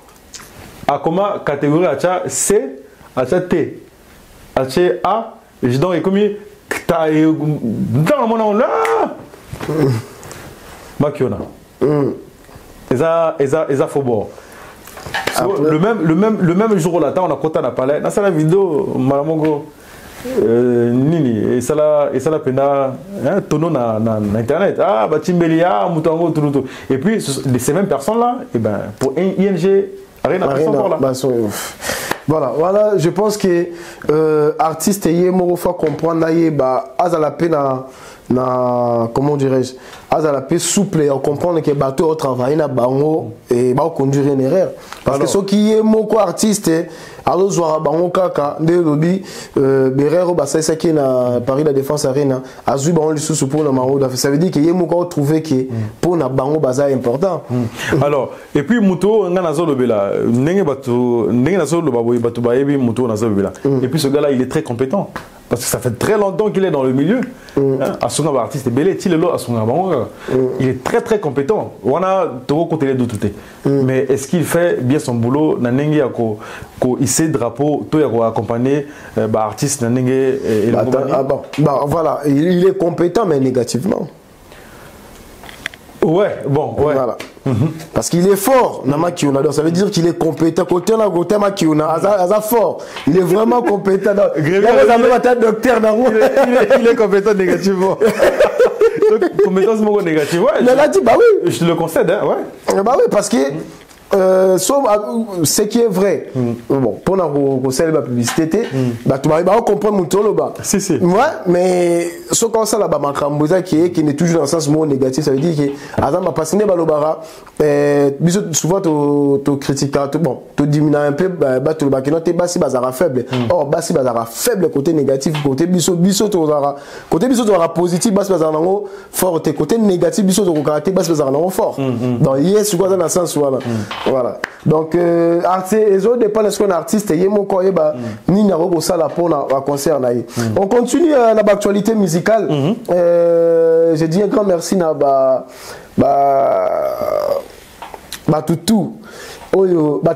a comme catégorie, C, T, A, et donc, et comme dans mon nom là, Makiona. Eza Faubourg. Le même jour là, on a compté à parler. Dans la vidéo, Malamongo, Nini, et ça la pena, tono na internet. Ah, Batimbelia, Moutango, tout. Et puis, ces mêmes personnes là, et ben, pour ING, rien à là. Voilà, je pense que artiste et morofa comprendre à la peine comment dirais-je, à la paix souple et comprendre que bateau au travail na bango et ba conduire une erreur parce que ceux qui est moko artiste alors zoara bango kaka de lobby berero ba ça qui na Paris la Défense Arena azui bango le sous pour le maro ça veut dire que yé moko trouver que pour na bango baza important. Alors et puis muto ngana zo lobela ndenge bato ndenge na zo loba boy bato ba yebi muto na zo lobela et puis ce gars là il est très compétent. Parce que ça fait très longtemps qu'il est dans le milieu. Asunga artiste belé, il est très très compétent. On a tout côté les deux. Mais est-ce qu'il fait bien son boulot? Nanengi ako il sait drapeau, tout yako accompagner artiste nanengi et voilà, il est compétent mais négativement. Ouais, bon, ouais. Voilà. Parce qu'il est fort, Namakiuna. Donc ça veut dire qu'il est compétent. Côté na côté Makiuna, Aza fort. Il est vraiment compétent. Il est compétent négativement. Compétence négative. Ouais. Mais là dit bah oui. Je le concède, hein, ouais. Bah oui, parce que ce qui est vrai, bon, pour nous célébrer la publicité, bah tu vas comprendre mon tolo bah. Si. Ouais, mais ce qu'on sait là-bas, Makamboza qui n'est toujours dans le sens mot négatif, ça veut dire que Azam a passé balobara, souvent tu critiques, bon, tu diminues un peu, bah tu le bakino t'es bassi bazara faible. Or bassi bazara faible côté négatif, côté biso tu aura, côté biso tu aura positif, bassi bazara nango fort, côté négatif biso tu aura caractère bassi bazara nango fort. Donc yes, quoi dans le sens voilà. Voilà. Donc, les autres dépendent de ce qu'on est artiste. Et mon courrier, ni n'a pas ça là pour un concert. On continue l'actualité musicale. J'ai dit un grand merci à Toutou.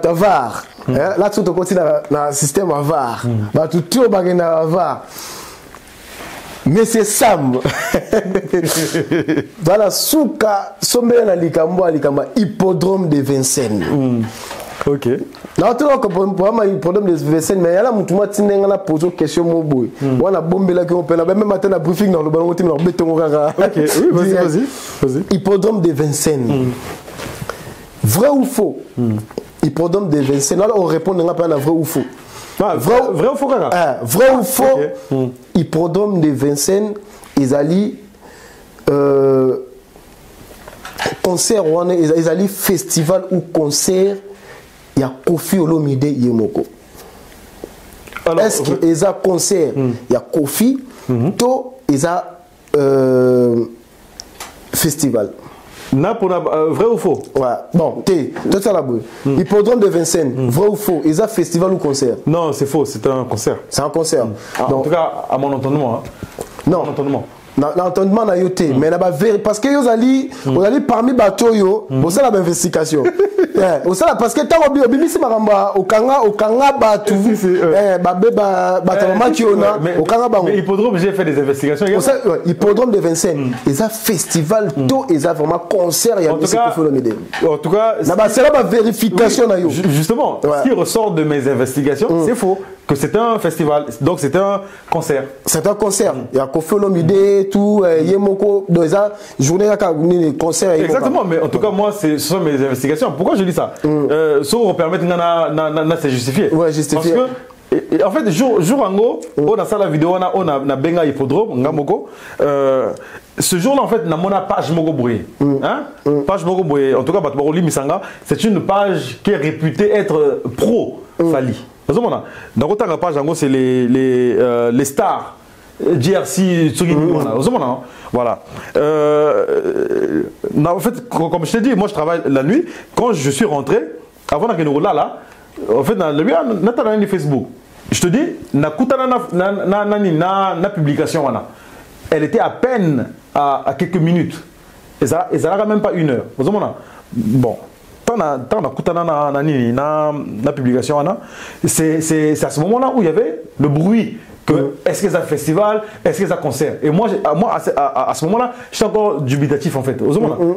Tavar. Là, tout on continue dans le système Avar. Toutou, Avar. Mais c'est Sam. Voilà, Souka, Sombé na Likamba, hippodrome de Vincennes. Ok. Non, tu vois, il problème de Vincennes, mais il y a là, tu m'as posé une question, mon boy. On a bombé là, on peut même matin à briefing dans le ballon, on a béton. Ok, oui, vas-y. Hippodrome de Vincennes. Vrai ou faux? Hippodrome de Vincennes. Là, on répond à vrai ou faux. Vrai ou faux, Kaka? Vrai ou faux? Hippodrome de Vincennes, ils allaient concert, ils allaient festival ou concert. Il y a Kofi Olomide Yemoko. Est-ce qu'il y a concert? Il y a Kofi, to il y a festival. Vrai ou faux? Ouais. Bon, tout ça là-bas. Hippodrome de Vincennes, vrai ou faux? Il y a festival ou concert? Non, c'est faux, c'est un concert. C'est un concert. Donc, en tout cas, à mon entendement. Non. L'entendement n'a pas mais parce que vous allez parmi bateaux yo vous avez l'investigation parce que tant que bimisi maramba okanga batu mais hippodrome j'ai fait des investigations hippodrome de Vincennes ils a festival tout ils a vraiment concert il y a en tout cas c'est la vérification justement ce qui ressort de mes investigations c'est faux que c'était un festival, donc c'était un concert. C'est un concert. Il y a Kofi Olomide, tout, Yemoko, dans la journée, il y a concert. Exactement, mais en tout cas, moi, ce sont mes investigations. Pourquoi je dis ça? Sauf pour permettre de se justifier. Ouais, justifier. Parce que, en fait, jour en haut, on a ça la vidéo, on a Benga Hippodrome, Ngamoko. Ce jour-là, en fait, on a page Mogo Boué. Page Mogo Boué, en tout cas, c'est une page qui est réputée être pro-Fali. Dans la page, c'est les stars GRC, voilà. En fait, comme je t'ai dit, moi je travaille la nuit. Quand je suis rentré, avant que nous là, en fait, dans le Facebook, je te dis, na publication, elle était à peine à quelques minutes. Et ça n'a même pas une heure. Bon. La publication, c'est à ce moment-là où il y avait le bruit que est-ce que c'est un festival, est-ce que c'est un concert. Et moi à ce moment-là, j'étais encore dubitatif en fait.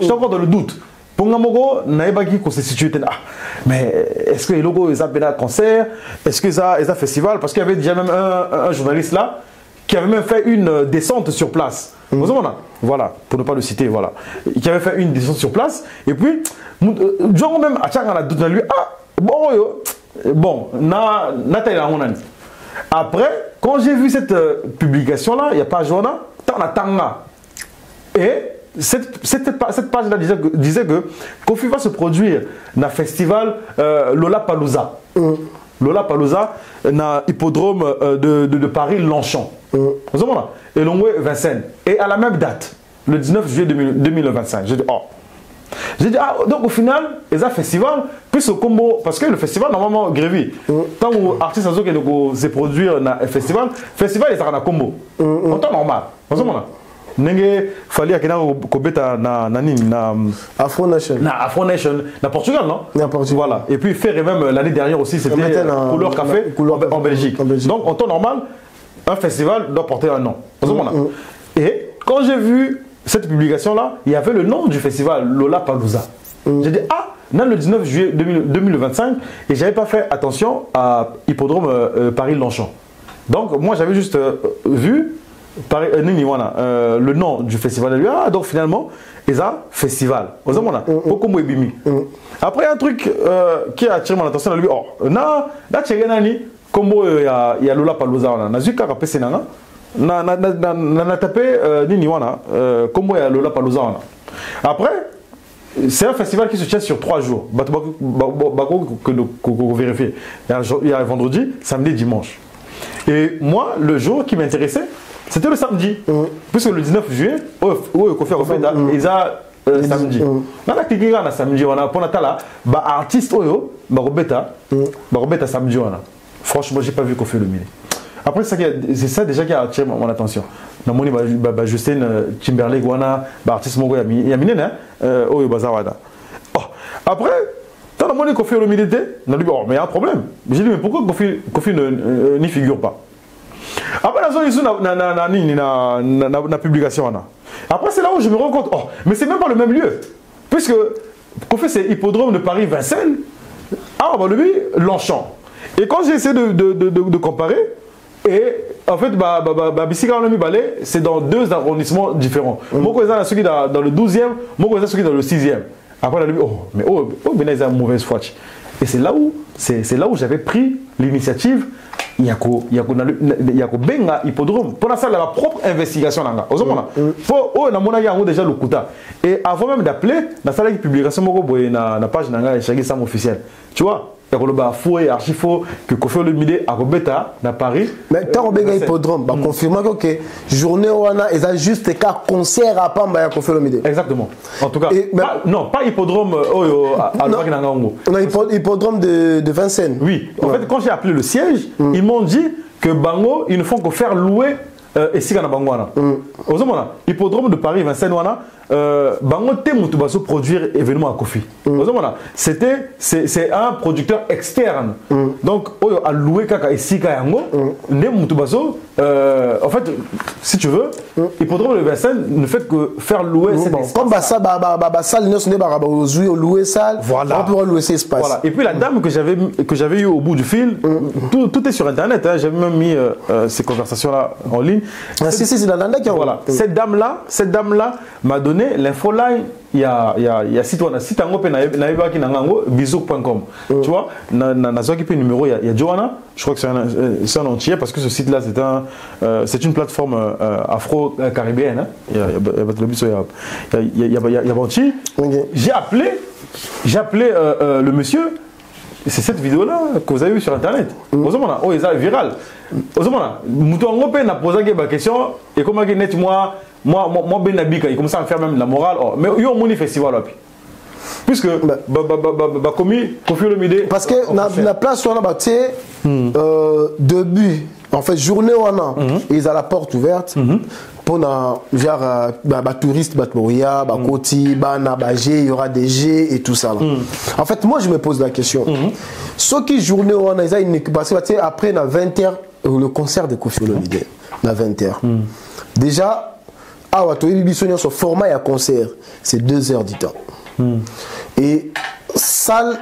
J'étais encore dans le doute. Pour Ngamogo, naïbaki qu'on s'est situé mais est-ce que les logos ils appellent un concert, est-ce que c'est un festival, parce qu'il y avait déjà même un journaliste là qui avait même fait une descente sur place. Voilà, pour ne pas le citer, voilà. Qui avait fait une descente sur place, et puis, genre même, à lui, après, quand j'ai vu cette publication-là, il n'y a pas Joana, Tanga. Et cette page-là disait que Kofi va se produire dans le festival Lollapalooza. Lollapalooza, dans l'hippodrome de Paris-Longchamp. Et Longwe Vincennes. Et à la même date, le 19 juillet 2025. J'ai dit, donc au final, il y a un festival, plus au combo, parce que le festival, normalement, grévi. Tant que l'artiste se produire dans le festival, il y a un combo. En temps normal. Il fallait qu'il y ait un Afro Nation. Afro Nation, na Portugal, non? Voilà. Et puis faire même l'année dernière aussi, c'était Couleur Café en Belgique. Donc en temps normal, un festival doit porter un nom. Et quand j'ai vu cette publication-là, il y avait le nom du festival, Lollapalooza. J'ai dit, dans le 19 juillet 2025, et je n'avais pas fait attention à Hippodrome Paris-Longchamp. Donc moi j'avais juste vu le nom du festival. Donc finalement, il y a un festival. Après, il y a un truc qui a attiré mon attention. Il y a Lollapalooza. Après, c'est un festival qui se tient sur 3 jours. Il y a vendredi, samedi, dimanche. Et moi, le jour qui m'intéressait, c'était le samedi. Puisque le 19 juillet, ils ont samedi. On a samedi, on a pour Natala, artiste oyo, Robeta samedi. Franchement, j'ai pas vu qu'on fait le midi. Après, c'est ça déjà qui a attiré mon attention. Justin Timberlake, artiste Mogo Yamine, oyo Bazawada. Après, quand on a dit qu'on fait le midi, on a dit, mais il y a un problème. J'ai dit, mais pourquoi Kofi n'y figure pas? Après, la publication. Après, c'est là où je me rends compte, mais c'est même pas le même lieu. Puisque Kofi, c'est Hippodrome de Paris-Vincennes. ah bah lui Longchamp. Et quand j'ai essayé de comparer, et en fait Bisika on a mis balai, c'est dans 2 arrondissements différents. Moi je suis dans le 12e, moi je suis dans le 6e. Après on a dit ben ils ont une mauvaise foi. Et c'est là où j'avais pris l'initiative. Il y a benga hippodrome pour ça la propre investigation là. Faut na mona yango déjà le kuta. Et avant même d'appeler, na sala qui publication moko boye na page nanga chaque sam officiel. Tu vois? Il y a le faux et archi faux que Kofi Olomide a rebeta dans Paris. Mais tant benga hippodrome, bah confirmer que journée wana ils a juste qu'un concert à Pamba ya Kofi Olomide. Exactement. En tout cas, non, pas hippodrome à Ngango. On a hippodrome de Vincennes. Oui. En fait, quand j'ai appelé le siège, ils m'ont dit que Bango, ils ne font que faire louer et si on a Bango. Hippodrome de Paris, Vincennes wana. Bango te mutu baso produire événement à Kofi. C'est un producteur externe. Donc oyo a loué kaka esika yango ne mutu baso en fait si tu veux hippodrome de Vincennes ne fait que faire louer cet espace. Comme ça salle ne sonne pas louer salle. Voilà. On peut louer cet espace. Voilà. Et puis la dame que j'avais eu au bout du fil, tout est sur internet, hein, j'avais même mis ces conversations là en ligne. C'est la dame qui voilà. Cette dame là m'a donné l'info line. Il y a site ango pe na yebaki na ngango bisou.com. Tu vois, na zoki pe numéro il y a Joanna, je crois que c'est un entier parce que ce site là c'est une plateforme afro-caribéenne, hein. Il y a Banchi. J'ai appelé le monsieur. C'est cette vidéo là que vous avez vue sur internet. Oh, il est viral. Moutongo pe na posé la question et comment net moi Benabika, il commence à faire même la morale. Oh, mais il y a un festival là. Puisque commis Kofi Olomide. Parce que la place où on a battu début, en fait journée où on a, ils ont la porte ouverte pour genre touristes, Batmoria, Bakoti, Bana, Bagé, il y aura des G et tout ça là. En fait moi je me pose la question. Ce qui journée où on a, ils ont une occupation après na 20h le concert de Kofi Olomide na 20h. Déjà son format et concert, c'est 2 heures du temps. Et salle,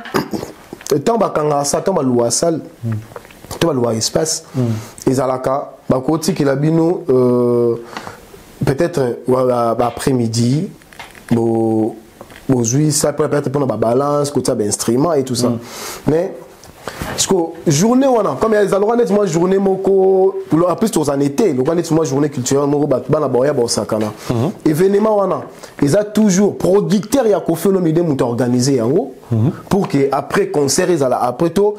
tant que ça, tant que salle, tant que espace, et Zalaka, côté qui a bino, peut-être après-midi, aujourd'hui, ça peut être pour la balance, côté instrument et tout ça. Mais parce que journée comme il y a des endroits nettement journée moko en plus en été le nettement journée culturelle moko bana boya bosakana événement wana ils a toujours producteur ya Kofi Olomide muto organiser yango pour que après concert ils ala après tout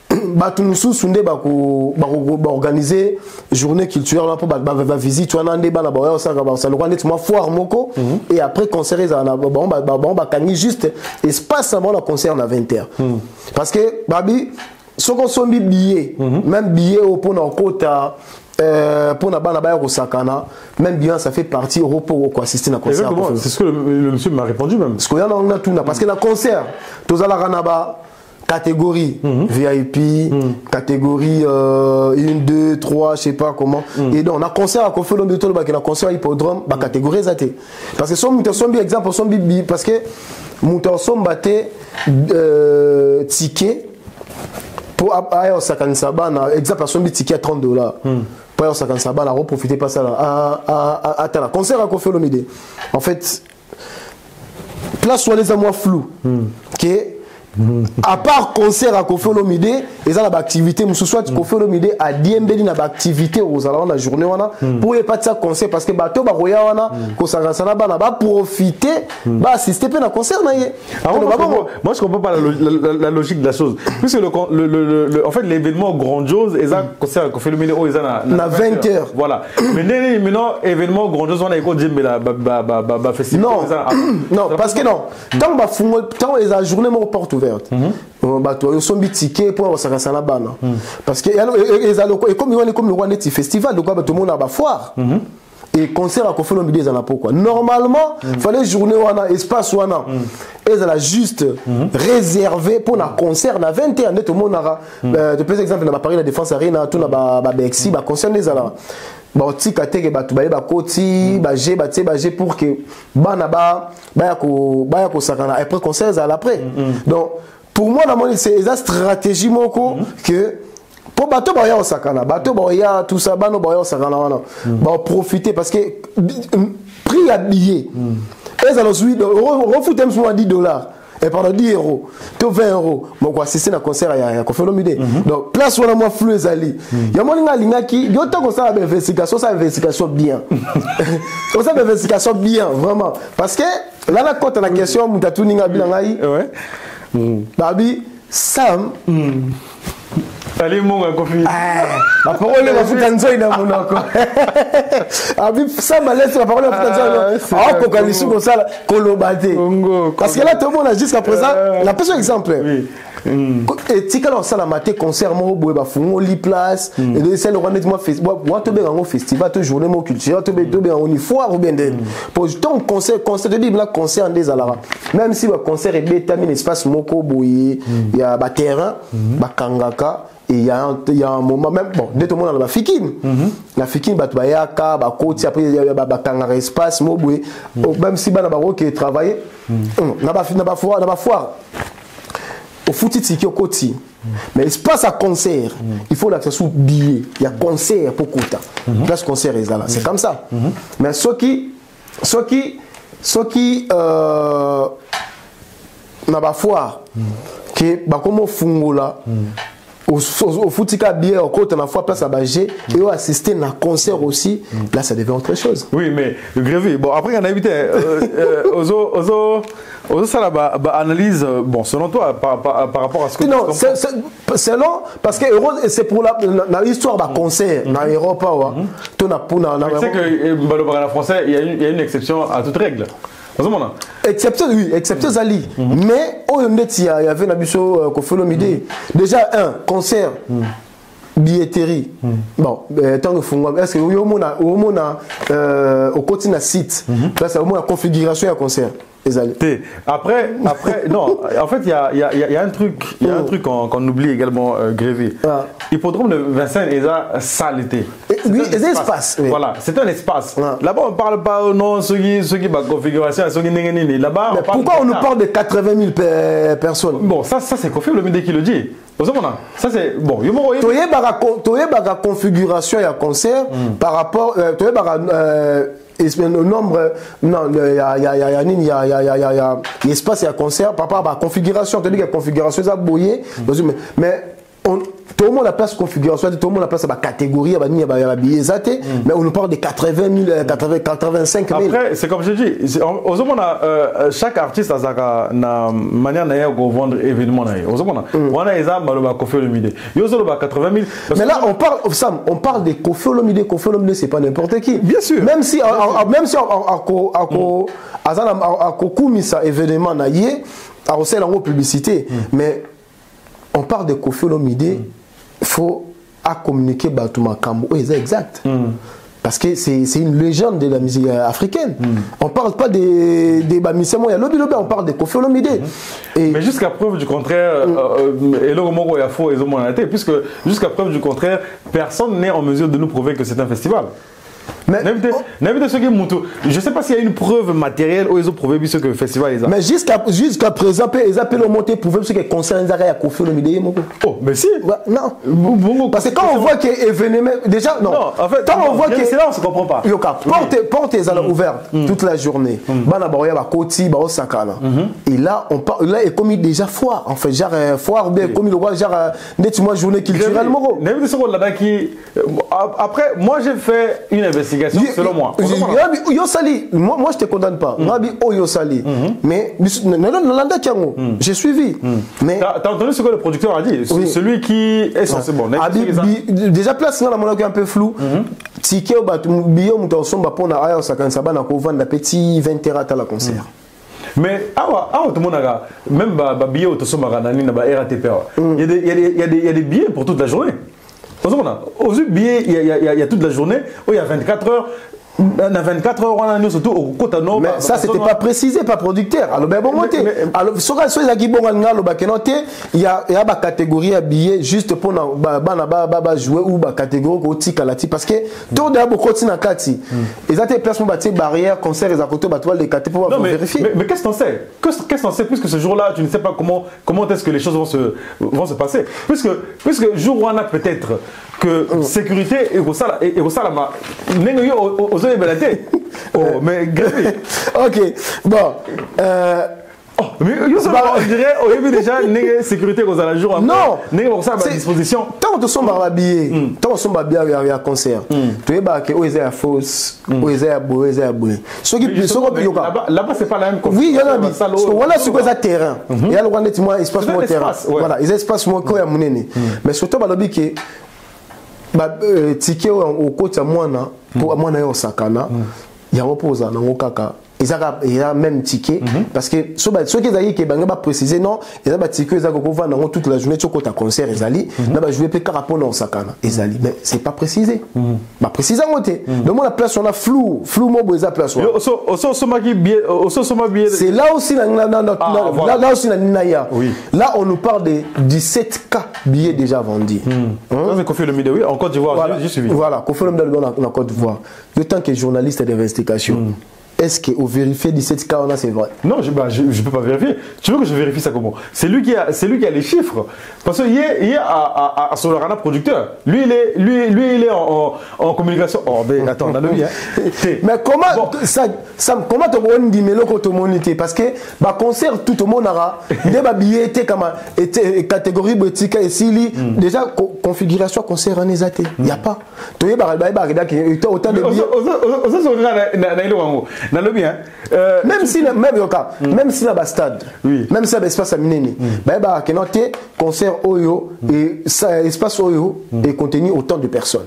batu mususu ba organiser journée culturelle pour ba visite wana nde bana boya osaka ba ça le nettement foire moko et après concert ils ala ba kangi juste espace avant le concert à 20h parce que babi ce qu'on sont billet même billet au pour nos quota pour na bana baya ko sakana même bien ça fait partie pour assister à concert. Exactement, c'est ce que le monsieur m'a répondu même. Parce que là on a tout parce que le concert tous à la ranaba catégorie VIP, catégorie 1, 2, 3, je sais pas comment. Et donc on a concert à Kofi Olomide to ba concert hippodrome ba catégorie zaté. Parce que son exemple son bibi parce que muto son baté ticket pour aller au Sakansabana exemple son ticket à $30. Pour aller au Sakansabana reprofiter pas ça là à la concert à Kofi Olomide. En fait place soit les amours flous que à part concert à Kofi Olomide ils ont l'activité musu soit Kofi Olomide a diembeli na activité aux alentours la journée wana pour pas ça concert parce que bato ba roya wana ko sangana bana ba profiter ba assister pe na concert na yé. Moi je comprends pas la logique de la chose puisque en fait l'événement grandiose ils ont concert à Kofi Olomide ils ont na 20h voilà mais maintenant événement grandiose on a école dire mais la festival non parce que non tant ils a journée mon porte ouverte ils sont tickets pour ça la bana parce que et comme le roi net festival donc tout le monde a ba foire et concert à Kofi Olomide ils en a pourquoi normalement fallait journée wana espace wana ils ont juste réservé pour un concert na 21 tout le monde a de plus exemple na Paris la Défense Arena tout na ba Bexi ba concert les ala ba tika teke ba tubaye ba koti ba G pour que bana ba ya ko sakana après concert à l'après donc pour moi c'est une stratégie moko que pour bateau baya osakana bateau baya tout ça bano baya osakana wana ba profiter parce que prix à billet et alors suite refoutez moi $10 et pendant 10 €, to 20 €, moi quoi assister na concert ya Koffi Olomide. Donc place wana moi flou ezali. Ya mo linga ki yo to ko ça investigation bien. Comme ça investigation bien vraiment parce que là la côte la question mutatu ninga bilanga yi. Ouais. Babi Sam allez mon Koffi. La parole va foutre en zone na monoko. Abi Sam laisse la parole va foutre en zone. Ah ko kalisu ko ça kolobate. Parce que là tout le monde a jusqu'à présent la personne exemple. Oui. Et si quand on s'est la maté concert moi boue ba fungo li place et de celle honnêtement moi to be en festival to journée mo culture to be en foire ou bien den pour ton concert de bible concert des alara même si le concert est bétamine espace moko boye il y a ba terrain ba kangaka et il y a un moment même bon dès tout le monde la fikine la fikine ba bayaka ba koti après il y a ba kangaka espace mo boye même si ba na ba qui travailler na ba foire au footiti qui au côté mais il se passe à concert il faut l'accès sous billet il y a concert pour Kouta place concert est là c'est comme ça mais ceux qui n'a pas foire que bah comme fungola au footika billet au côté na fois place à Bagé et au assister à concert aussi là ça devient autre chose. Oui mais le Grévy bon après on a évité ça là analyse bon selon toi par rapport à ce que non selon parce que c'est pour la histoire d'un concert dans Europe tu n'as pour tu sais que le français il y a une exception à toute règle. Excepté oui, excepté Zali. Mais au il y avait Nabiso Koffi Olomide. Déjà un concert billetterie. Bon, tant que Fungo, est-ce que au quotidien site, là c'est au moins la configuration du concert. Après, non, en fait, il y a un truc qu'on oublie également, Grévy. Hippodrome de Vincennes est saleté. Oui, c'est un espace. Voilà, c'est un espace. Là-bas, on ne parle pas non ceux qui configuration, ceux qui n'est là-bas. Pourquoi on nous parle de 80 000 personnes? Bon, ça c'est Koffi Olomide qui le dit. Ça c'est bon. Tu as la configuration et un concert par rapport. Tu as le nombre, non, il y a l'espace et un concert par rapport à la configuration. Tu as dit que la configuration est abouillée, mais tout le monde a place configuration, tout le monde a place à la catégorie, à la billet, mais on nous parle de 80 000, 85 000. Après, c'est comme je dis, chaque artiste a une manière de vendre événement. On a exemple de Koffi Olomide. Il y a 80 000. Mais là, on parle de Koffi Olomide. Koffi Olomide, c'est pas n'importe qui. Bien sûr. Même si à Kokumisa événement, à aussi la publicité, mais on parle de Koffi Olomide, il faut communiquer Batouma Kambo. Oui, c'est exact. Parce que c'est une légende de la musique africaine. On ne parle pas des Bamisemo, on parle de Koffi Olomide. Mais jusqu'à preuve du contraire, puisque jusqu'à preuve du contraire, personne n'est en mesure de nous prouver que c'est un festival. Mais je ne sais pas s'il y a une preuve matérielle où ils ont prouvé que le festival est là. Mais jusqu'à présent, ils appellent au monté pour prouver que le concert est à Koffi Olomide. Oh, mais si. Non. Parce que quand on voit qu'il y a événement, déjà, non. En fait, quand on voit que c'est là, on ne se comprend pas. Porte est ouvertes toute la journée. Et là, on parle, là, est commis déjà foire. En fait, genre foire, comme il voit, genre, nettement journée culturelle. Après, moi, j'ai fait une investigation selon moi. Moi je te condamne pas. Mais j'ai suivi. Mais t'as entendu ce que le producteur a dit? Celui qui est censé bon. Déjà place dans la monnaie un peu flou. Ticket billet pour na aya sakana na ko vendre petit 20 terats à la concert. Mais tout le monde a même billet au tosomara na ba RATP. Il y a des billets pour toute la journée. Aux billets, il y a toute la journée, il y a 24 heures. dans 24 heures, on a surtout au côté nord. Mais ça, c'était pas précisé, pas producteur. Alors, ben bon, alors, sur il y a une catégorie à billets juste pour jouer ou une catégorie parce que tout le monde continue à Kati. Ils ont des placements de barrières, concerts, ils ont côté les catégories pour vérifier. Mais qu'est-ce que tu en sais? Qu'est-ce que tu en sais? Puisque ce jour-là, tu ne sais pas comment est-ce que les choses vont se passer. Puisque jour où on a peut-être que sécurité et ça là-bas, mais ok, bon. Mais on dirait, au début déjà, une sécurité aux la jour. Non, c'est à disposition. Tant que tu es habillé, tant que tu es habillé à concert, tu es habillé aux airs fausses, aux airs beaux, aux airs beaux. Là-bas, c'est pas la même chose. Oui, il y en a des. Voilà ce que c'est terrain. Il y a le roi nettement espace moins terrain. Voilà, ils espace moins quand il y a mon aîné. Mais surtout, il y a des tickets au côté de moi, pour moi, il y a un opposant dans le caca. Il y a même ticket parce que ceux qui ont précisé non, il y a des tickets qui ont toute la journée sur un concert ils allaient là jouer plus rapport dans sakana ils allaient mais c'est pas précisé bah précisé côté donc la place on a flou moi boza place c'est là aussi là aussi là on nous parle de 17K billets déjà vendus c'est Kofi Olomide oui en Côte d'Ivoire j'ai suivi voilà Kofi Olomide en Côte d'Ivoire le temps que journaliste d'investigation. Est-ce qu'on vérifie 17 cas c'est vrai? Non, je ne peux pas vérifier. Tu veux que je vérifie ça comment? C'est lui qui a les chiffres. Parce qu'il est à Solarana producteur. Lui, il est en communication. Oh, mais attends, on a le bien. Mais comment comment tu peux dire que tu parce que concert, tout le monde aura des billets comme catégorie boutique ici. Déjà, configuration concert en exaté. Il n'y a pas. Tu es autant de billets. Même si la stade, même si l'espace à Mineni, concert Oyo et espace Oyo et contenu autant de personnes.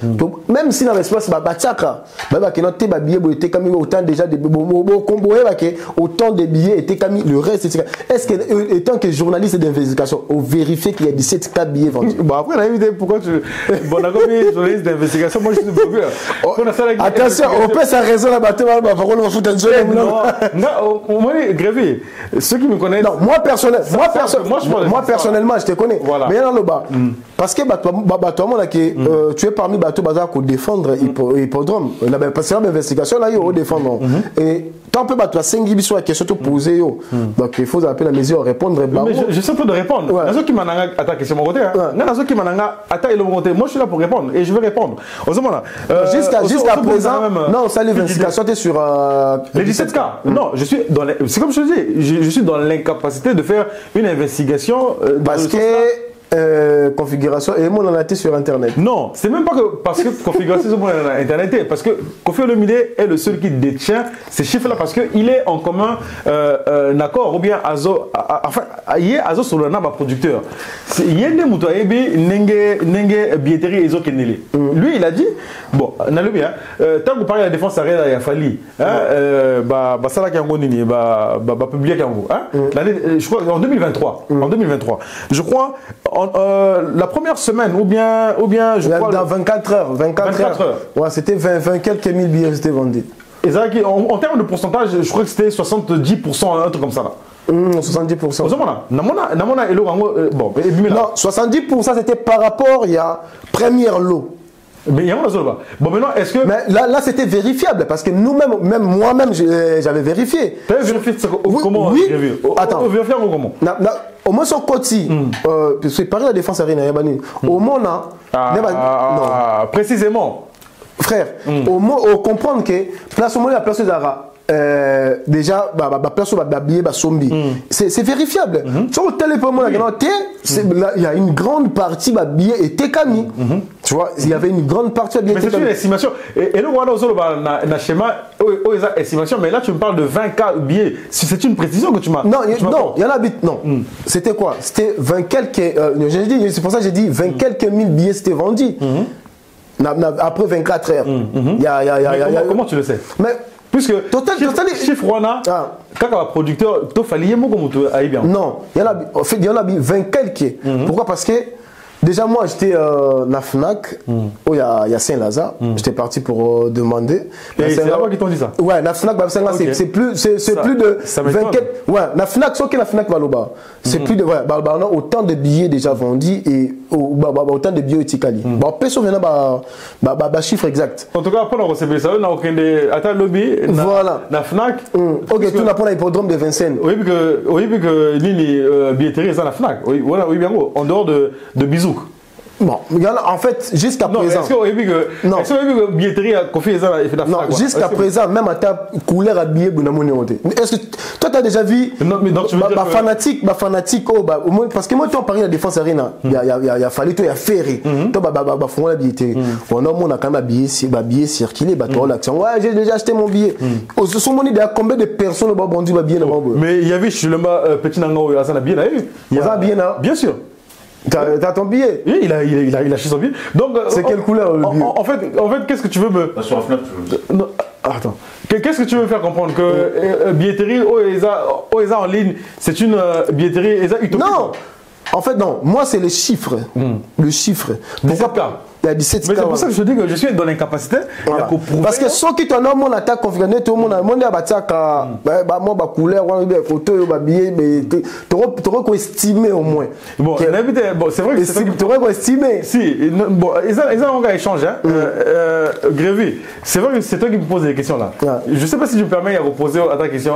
Donc même si dans l'espace Bataka, billet comme autant déjà de autant de billets étaient comme le reste. Est-ce que étant que journaliste d'investigation, on vérifie qu'il y a 17 cas billets vendus? Bon après la vidéo pourquoi tu journaliste d'investigation moi je suis de attention on peut sa raison là bas on va foutre un jeu non moi Grévé ceux qui me connaissent non moi personnellement je te connais voilà. Mais il y en a le bas parce que tu es parmi bateaux bazar pour défendre hippodrome parce que l'investigation là il faut défendre et tant peu tu as 5 biso à question te poser donc il faut appeler la mesure répondre mais je suis en train de répondre nazo qui m'ananga attaquer sur mon côté nazo qui m'ananga attaquer le mon côté moi je suis là pour répondre et je vais répondre jusqu'à présent non ça l'investigation est sur les 17 cas non je suis dans c'est comme je te dis je suis dans l'incapacité de faire une investigation parce que configuration et moi on a été sur internet. Non, c'est même pas que parce que configuration sur internet, parce que Kofi Olomide est le seul qui détient ces chiffres-là parce que il est en commun un accord ou bien enfin il est Azo sur le nom producteur. Il y a des moutons nenge billetterie Azo Kenele. Lui il a dit bon, on a le bien tant que parle de la défense ça il a fallu ça là qui a nini publier je crois en 2023 je crois la première semaine ou bien je crois dans 24 heures ouais, c'était 20 quelques mille billets c'était vendu et ça en termes de pourcentage je crois que c'était 70% un truc comme ça là 70%. Bon, non, 70% c'était par rapport il y a première lot. Mais il y a un bon maintenant est-ce que mais là c'était vérifiable parce que nous-mêmes même moi-même j'avais vérifié. Tu avais vérifié comment oui. Attends. Vérifier comment au moins son côté parce que par la défense à Rinayabani au moins non précisément frère au moins on comprend que place au moins la place d'Ara déjà place babillé sombi c'est vérifiable sur le téléphone il y a une grande partie babillé était cami tu vois il y avait une grande partie mais c'est une estimation et le voilà na schéma estimation mais là tu me parles de 20 cas billets c'est une précision que tu m'as non il y en a non c'était quoi c'était 20 quelques c'est pour ça que j'ai dit 20 quelques mille billets c'était vendu après 24 heures comment tu le sais mais puisque chiffre Rwanda, quand un producteur, tu fallait bien. Non, il y en a 20 quelques. Pourquoi? Parce que Déjà, moi, j'étais à Fnac, où il y a Saint-Lazare. J'étais parti pour demander. Et c'est là-bas qu'ils t'ont dit ça? Ouais, na Fnac, c'est plus de 24. Ouais, na Fnac, sauf que la Fnac va là-bas. C'est plus de. Ouais, on a autant de billets déjà vendus et autant de billets étiquetés. Bon, personne n'a chiffre exact. En tout cas, après, on recevait ça, on a aucun des. Attends, lobby. Voilà. La Fnac. Ok, tout n'a pas l'hippodrome de Vincennes. Oui, que l'île billetterie, c'est la Fnac. Oui, voilà, oui, bien gros. En dehors de Bizouk. Bon, en fait, jusqu'à présent. Est-ce que billetterie a confié ça et fait la Fnac? Non, jusqu'à présent, même à ta couleur habillée, est-ce que toi, tu as déjà vu fanatique, parce que moi, tu en parles de la défense arena, il y a fallu, il y a ferré. Toi, font la billetterie. On a quand même habillé circuler, l'action. Ouais, j'ai déjà acheté mon billet. Ce sont mon idée, combien de personnes ont vendu ma billet? Mais il y avait chez le petit Nango, il y a un billet là. Il y a un billet là? Bien sûr. T'as ton billet? Oui, il a acheté son billet. Donc, c'est quelle couleur le billet? En fait, qu'est-ce que tu veux me. Sur la Fnac, non, attends. Qu'est-ce que tu veux faire comprendre? Que billetterie, en ligne, c'est une billetterie utopique? Non! En fait, non. Moi, c'est les chiffres. Le chiffre. Pourquoi? Il y a 17 mais c'est pour ça que je dis que je suis dans l'incapacité. Voilà. Parce que ceux qui t'en ont mon attaque configurée, tout le monde a mon attaque moi ma couleur, photo, billet, tu aurais estimé au moins. Bon, c'est vrai que tu aurais estimé. Si, bon, ils ont un échange, hein. Grévy, c'est vrai que c'est toi qui me poses des questions là. Je ne sais pas si je me permets de reposer à ta question.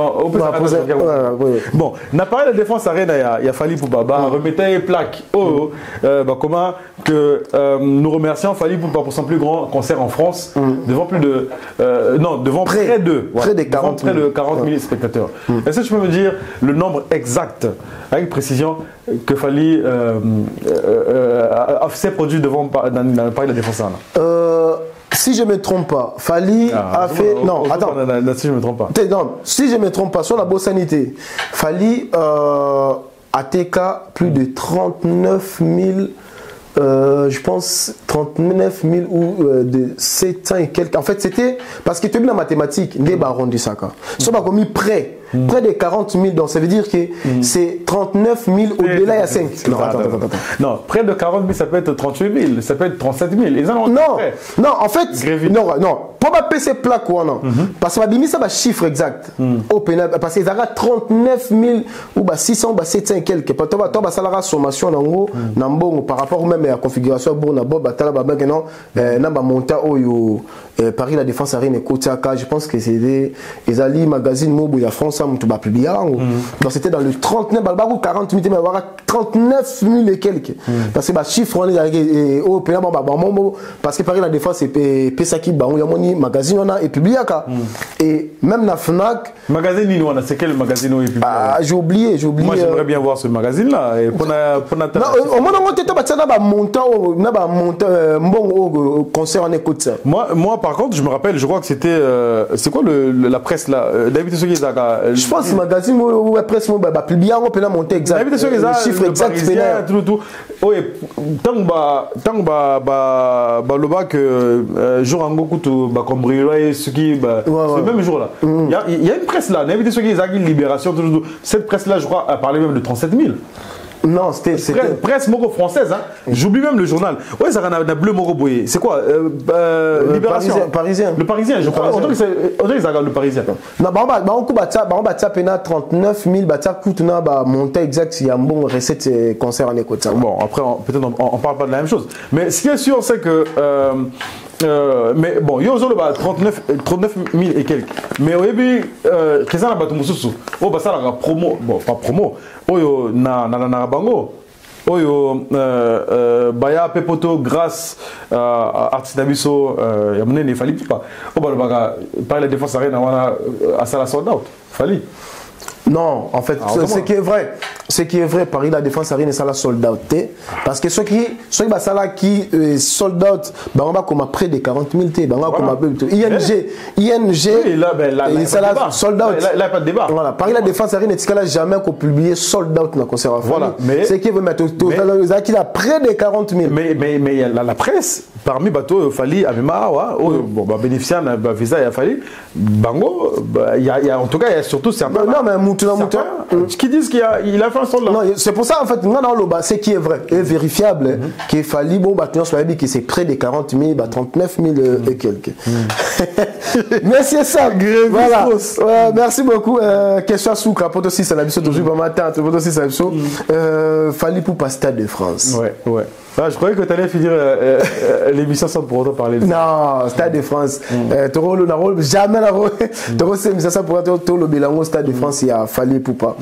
Bon, on a parlé de la défense arène, il y a Fally Poupa, remettez une plaque. Comment que nous remercions Fally Poupa pour son plus grand concert en France, devant plus de devant près de 40 000 spectateurs. Est-ce que tu peux me dire le nombre exact avec précision que Fally s'est produit devant dans le Paris de la Défense? Si je ne me trompe pas, Fally a fait. Non, attends. Si je ne me trompe pas. Non, si je ne me trompe pas, sur la Bosanité, Fally a TK plus de 39 000. Je pense 39 000 ou de 700 et quelques. En fait, c'était parce que tu as vu la mathématique, les barons du Saka. Ça m'a commis près de 40 000. Donc ça veut dire que c'est 39 000 au-delà, il y a 5. Non, attends. Non, près de 40 000, ça peut être 38 000, ça peut être 37 000. Ils en ont non, en fait, non. Pour ma PC plaque ou non. Parce que ma bimi, ça va chiffre exact. Parce qu'ils ont 39 000 ou 600 ou 700 et quelques. Tu as salaire sommation par rapport même à la configuration bon na bob batala ba non na ba monta oyo Paris la défense arène et Kotiaka. Je pense que c'est des ali magazine mobo ya France am tout ba publier. Donc c'était dans le 39 balba ou 40 000 mais avoir 39 000 et quelques. Parce que ba chiffre on est au pays parce que Paris la défense et Pesaki ba on y a moni magazine on a et publiaka. Et même na Fnac magazine ni on a c'est quel magazine on est publié? J'ai oublié. Moi j'aimerais bien voir ce magazine là et pour au moins on était ba montant concert en écoute ça. Moi par contre je me rappelle, je crois que c'était c'est quoi la presse là David Sogezaka. Je pense magazine ou la presse publié on peut la monter exact. David Sogezaka chiffre exact tout. Ouais, tant ba loba que jour en beaucoup tout ba cambriolé ce qui ce même jour là. Il y a une presse là, David Sogezaka Libération tout. Cette presse là je crois a parlé même de 37 000. Non, c'était presse moro française, hein. J'oublie même le journal. Ouais, ça a bleu moro boyé. C'est quoi Libération. Parisien. Le Parisien, je crois. On dirait que ça le Parisien. Non, on va 39 000 coûte na monter exact s'il y a un bon recette concert en écoute. Bon, après peut-être on parle pas de la même chose. Mais ce qui est sûr c'est que mais bon, il y a 39 000 et quelques. Mais au début, qu'est-ce qu'on a battu Moussoussou? Oh, bah ça la promo, bon, pas promo. Oh, na bango. Oh, baya pepoto grâce à artiste Nabiso, il y a mené les Fally pas. Oh, bah par la défense arène, on a à ça la sold out. Fally. Non, en fait, ce qui est vrai, Paris la défense arène ça la sold out. Parce que ceux qui sold out, on va comme près de 40 000 T, on va comme ING, ça la sold out. Là, il n'y a pas de débat. Voilà, Paris la défense arène est-ce qu'elle a jamais publié sold out dans le concert. Voilà, mais c'est qui veut mettre qui a près de 40 000. Mais la presse parmi bateau Fali Amema bon bénéficiaire de visa il a fallu bango il y a en tout cas il y a surtout certains non mais Moutouna qui disent qu'il a fait un sol là. Non, c'est pour ça en fait c'est qui est vrai et vérifiable qu'il fallait bon bâtiment soit dit que c'est près de 40 000 39 000 et quelques. Mais c'est ça. Voilà. Merci beaucoup. Question sous capote aussi ça l'habitude toujours matin capote aussi ça l'habitude fallait pour pas Stade de France. Ouais. Ah, je croyais que tu allais finir l'émission sans pour autant parler de ça. Non, Stade de France. Jamais la rôle. C'est l'émission sans pour autant le bilan Stade de France, il a fallu pour pas.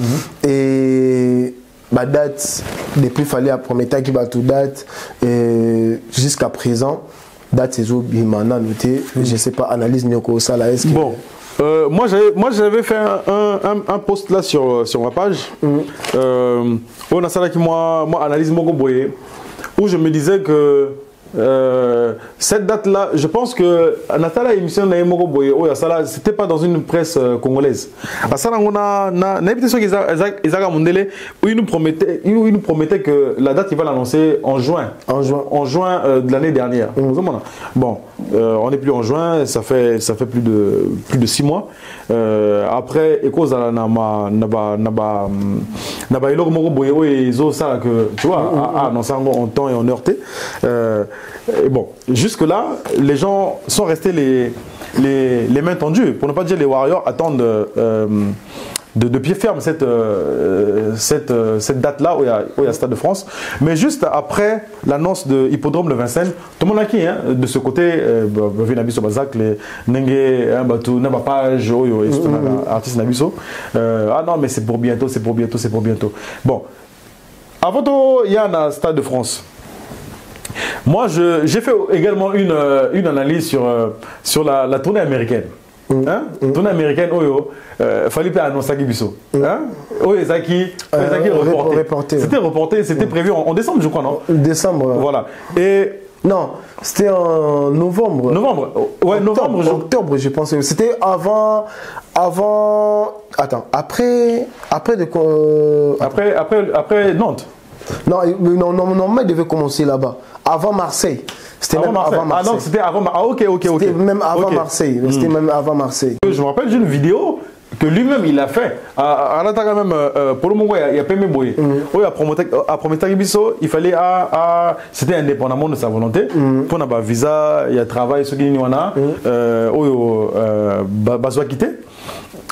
Et ma date, depuis fallu à premier temps qui va tout date, jusqu'à présent, date c'est où Bimana noté, je sais pas, analyse Nyoko Sala. Bon. Moi j'avais fait un post là sur ma page. On a ça qui moi analyse Mogo Boye. Où je me disais que cette date-là, je pense que Natala émission Naïmoko Boye, c'était pas dans une presse congolaise. À ça, on a Isaac Mondele où il nous promettait que la date il va l'annoncer en juin de l'année dernière. Bon, on n'est plus en juin, ça fait plus de 6 mois. Après, Ekozala Naba Ilok Moko Boye et Zo ça que tu vois, annoncé en temps et en heurté. Et bon, jusque-là, les gens sont restés les mains tendues, pour ne pas dire les Warriors attendent de pied ferme cette date-là où il y a Stade de France. Mais juste après l'annonce de Hippodrome de Vincennes, tout le monde a qui de ce côté, Nabiso Bazak, les Nengue, Batou, Nabapage, artiste Nabiso. Ah non, mais c'est pour bientôt. Bon, avant tout, il y a un Stade de France. Moi, j'ai fait également une analyse sur la tournée américaine. Tournée américaine, fallait pas annoncer Bisso. Reporté. C'était reporté, c'était prévu en décembre, je crois, non? Décembre. Voilà. Et non, c'était en novembre. Ouais, octobre, je pense. C'était avant. Attends, après Nantes. Non, normalement, il devait commencer là-bas. Avant Marseille. C'était même avant Marseille. Ah non, c'était avant Marseille. Ok. C'était même avant Marseille. C'était même avant Marseille. Je me rappelle d'une vidéo que lui-même il a fait. Quand même, pour le moment, il y a Pemé Boye. À Prométhage Bisso, il fallait. C'était indépendamment de sa volonté. Pour avoir un visa, il y a travail, ce qu'il y en a. Bazoua quitté.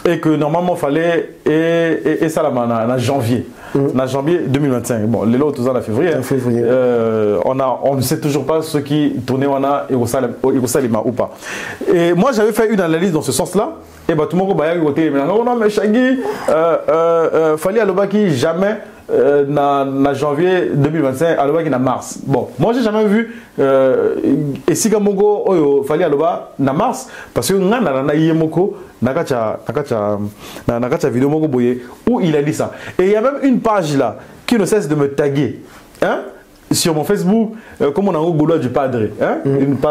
Et que normalement, il fallait. Et ça, là, en janvier. En janvier 2025. Bon, les lots, tout ça, en février. On ne sait toujours pas ce qui tournait et au Salima ou pas. Et moi, j'avais fait une analyse dans ce sens-là. Et bah, tout le monde a dit, non, mais Chagui, fallait à l'Obaki jamais. En janvier 2025, à l'Obaki en mars. Bon, moi j'ai jamais vu et si Gamongo fallait à l'Obaki en mars parce que na Yemoko nakacha vidéo Mongo Boye où il a dit ça. Et il y a même une page là qui ne cesse de me taguer. Hein? Sur mon Facebook, comme on a au boulot du padre, hein?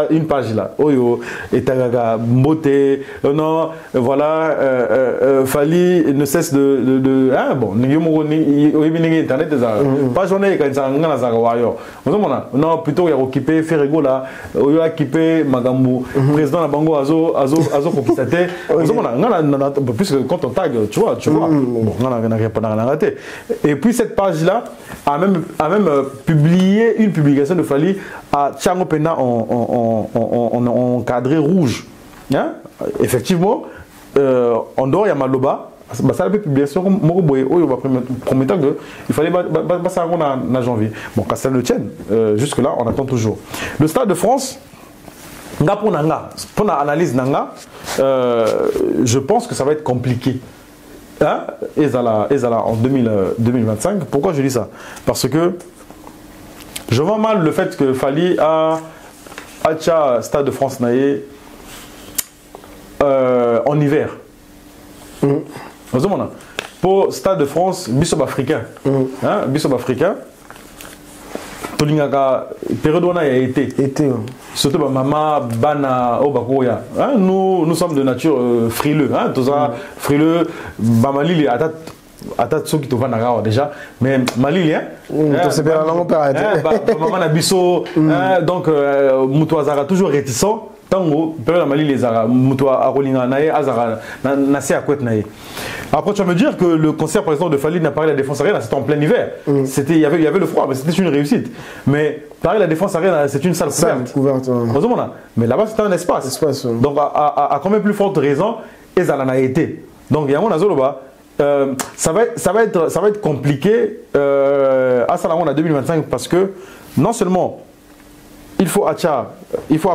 Une page là. Oyo, et Tagaga, Mbote, non, voilà, Fali ne cesse de hein, bon, internet, pas journée, quand ça n'a pas non, plutôt il y a occupé, Ferrego là, il y a occupé Magambo, président de la Bango, Azo Conquistaté, plus que quand on tag, tu vois, bon, on n'a pas raté. Et puis cette page là a même publié une publication de Fali à Tchango Pena en cadré rouge. Hein? Effectivement, en dehors, il y a Maloba. Ça a été publication promettant qu'il fallait passer en janvier. Bon, qu'à ça ne tienne, jusque-là, on attend toujours. Le Stade de France, pour l'analyse, je pense que ça va être compliqué. Hein? Ezala en 2025. Pourquoi je dis ça? Parce que je vois mal le fait que Fali a Stade de France naïe en hiver. Pour Stade de France, Bissob africain. Bissob africain. Tolingaka, période où on a été. Surtout maman, bana, obakoya. Nous sommes de nature frileux. Tout ça, frileux, bamali, attends ceux qui te vendent déjà mais Mali hein c'est bien non pas maman Nabiso donc Mutuazara toujours réticent tango période Mali les Arabes Mutua Arolinga nae Azara nasé à Kouet nae. Après tu vas me dire que le concert par exemple de Fally n'a pas la Défense Arena, c'était en plein hiver. C'était il y avait le froid mais c'était une réussite. Mais pareil la Défense Arena c'est une salle couverte. Mais là-bas c'était un espace. Donc à quand même plus forte raison Ezala n'a été. Donc il y a mon azoloba ça va être compliqué à Salamon en 2025 parce que non seulement il faut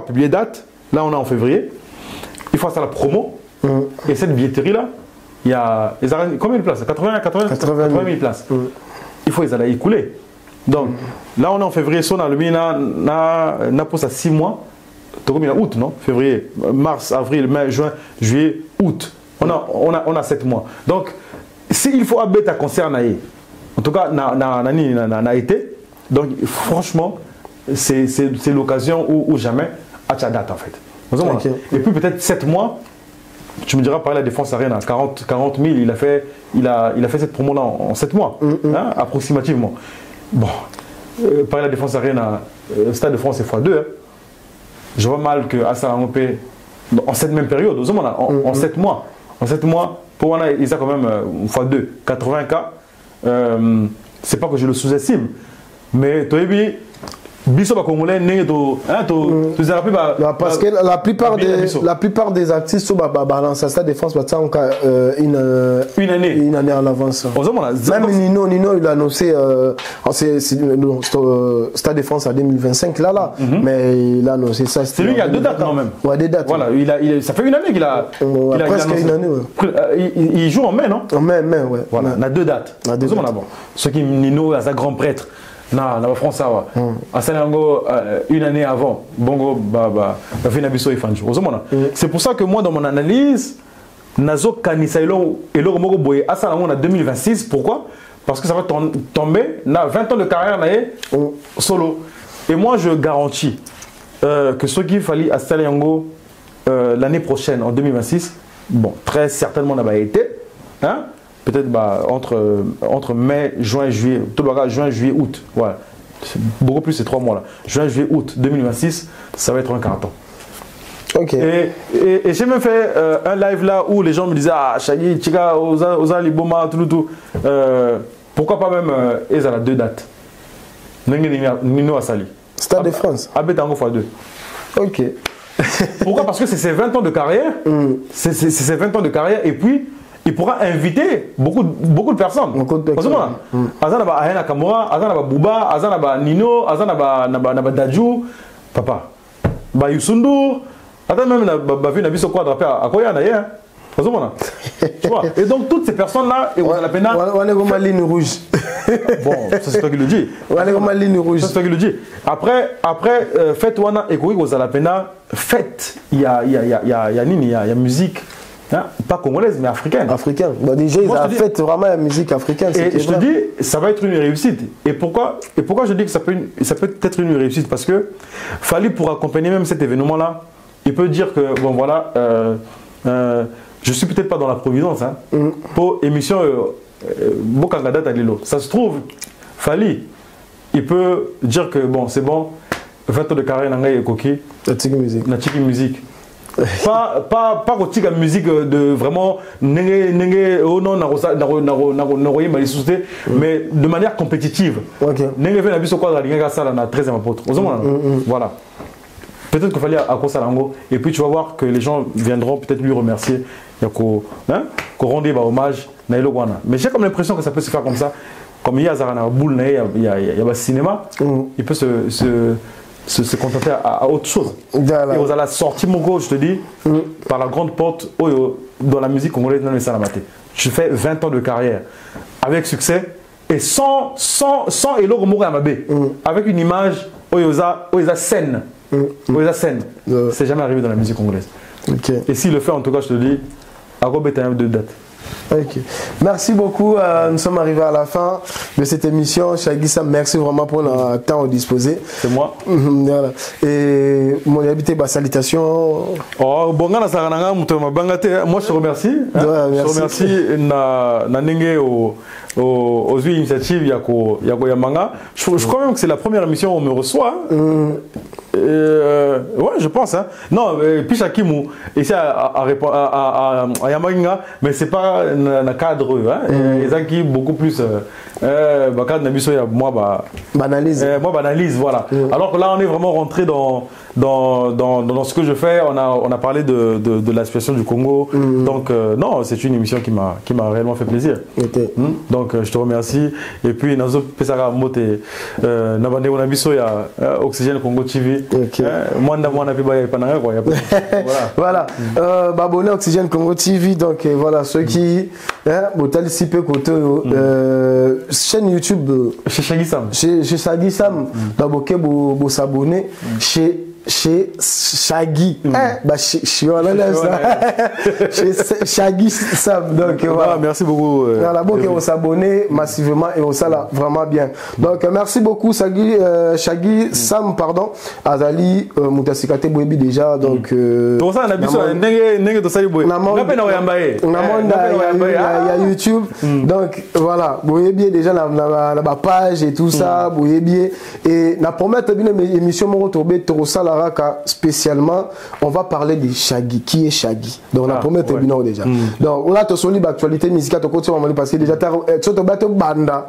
publier date. Là, on est en février. Il faut faire la promo. Et cette billetterie là, il y a combien de places? 80 000 places. Il faut les aller écouler. Donc là, on est en février. On a le n'a pour ça 6 mois. Tu as août, non? Février, mars, avril, mai, juin, juillet, août. On a 7 mois. Donc, s'il faut abattre à concert, en tout cas, n'a été. Donc, franchement, c'est l'occasion où jamais. À ta date en fait. Okay. Et puis peut-être 7 mois, tu me diras par la Défense Arena, 40 000, il a fait cette promo-là en 7 mois, hein, approximativement. Bon, par la Défense Arena, Stade de France est x2. Hein. Je vois mal que Assa Angopé, en cette même période, en 7 mois, pour moi, il a quand même x2, 80K. C'est pas que je le sous-estime, mais Toyebi. Parce que la plupart des artistes balancent à Stade de France une année en avance. Même Nino il a annoncé Stade de France en 2025 mais il a annoncé ça. C'est lui qui a 2 dates quand même. Ouais, des dates. Voilà, ça fait une année qu'il a presque une année. Il joue en mai, non? En mai, ouais. Voilà, on a 2 dates. Ce qui Nino a sa grand prêtre. Non, la France ça va. À Salango une année avant, bongo fait nabiso ifanjo. C'est pour ça que moi dans mon analyse, nazo kanisa et le moko boye à Salango en 2026. Pourquoi? Parce que ça va tomber na 20 ans de carrière solo. Et moi je garantis que ce qu'il fallait à Salango l'année prochaine en 2026, bon très certainement n'a pas été, hein? Peut-être entre mai, juin, juillet, tout le bagage, juin, juillet, août. Voilà. Beaucoup plus, c'est 3 mois là. Juin, juillet, août 2026, ça va être un carton. Ok. Et j'ai même fait un live là où les gens me disaient ah, Chagui, Chiga, Oza, Liboma, tout. Pourquoi pas même Ezala 2 dates? Nino Asali. Stade de France. Abetango x2. Ok. Pourquoi? Parce que c'est ses 20 ans de carrière. C'est ses 20 ans de carrière et puis. Il pourra inviter beaucoup de personnes. Azana Ahena Kamura, Azana Bouba, Azana Nino, Azana Dadju, papa. Yusundu, Azana même vu Nabiso quoi draper à Koya d'ailleurs. Tu vois. Et donc toutes ces personnes-là, et on a la peine. On est comme la ligne rouge. Bon, c'est toi qui le dis. On est comme la ligne rouge. C'est toi qui le dis. Après fête Wana et Koui aux Alapena, fête, il y a musique. Hein? Pas congolaise, mais africaine. Africaine. Bah, déjà, ils ont fait vraiment la musique africaine. Et je te dis, ça va être une réussite. Et pourquoi je dis que ça peut être une réussite? Parce que Fally, pour accompagner même cet événement-là, il peut dire que, bon voilà, je suis peut-être pas dans la providence. Hein, pour émission Bokangada Talilo. Ça se trouve, Fally, il peut dire que, bon, c'est bon, 20 ans de carrière, Nanga et Koki. Natiki musique. Pas la musique de vraiment mais de manière compétitive. Voilà. Peut-être qu'il fallait à Kosalango et puis tu vas voir que les gens viendront peut-être lui remercier qu'on rende hommage. Mais j'ai comme l'impression que ça peut se faire comme ça. Comme il y a Zarana Boule, il y a le cinéma, il peut se contenter à autre chose. Et vous allez sortir mon go, je te dis, par la grande porte dans la musique congolaise. Je fais 20 ans de carrière avec succès et sans Elo Mabé, avec une image scène. C'est jamais arrivé dans la musique congolaise. Okay. Et s'il le fait, en tout cas, je te dis, à Robert, 2 dates. Ok. Merci beaucoup. Nous sommes arrivés à la fin de cette émission. Shaggy Sam, merci vraiment pour le temps disposé. C'est moi. Voilà. Et mon habité, salutation. Oh, bon, moi je te remercie. Hein? Ouais, je te remercie aux initiatives Yamanga. Je crois même que c'est la première émission où on me reçoit. Ouais, je pense. Hein. Non, puis Shakimu, ici à Yamanga, mais c'est pas un cadre. Ils ont beaucoup plus. Moi, banalise. Moi, banalise, voilà. Alors que là, on est vraiment rentré dans ce que je fais. On a parlé de la situation du Congo. Donc, non, c'est une émission qui m'a réellement fait plaisir. Donc, je te remercie. Et puis, Nazo Pesara Mote, Nabande Onabiso, il y a Oxygène Congo TV. Voilà. Abonnez Oxygène Congo TV. Donc, voilà, ceux qui. Botal Sipe Koto. Chaîne YouTube. Chez Shaggy Sam. Chez Shaggy Sam. Baboke, vous s'abonner. Chez Shaggy. Chez Shaggy Sam. Donc, voilà. Merci beaucoup. Voilà, bon, on s'abonne massivement et on ça là vraiment bien. Donc, merci beaucoup, Shaggy Sam, pardon. Azali, Moutasikate Boebi déjà. Donc, il y a YouTube. Donc, voilà. Boebi déjà la page et tout ça. Boebi. Et la première émission, spécialement, on va parler de Shaggy. Qui est Shaggy? Donc, la première émission déjà. Donc, on a tout sur l'actualité musicale, parce que déjà, banda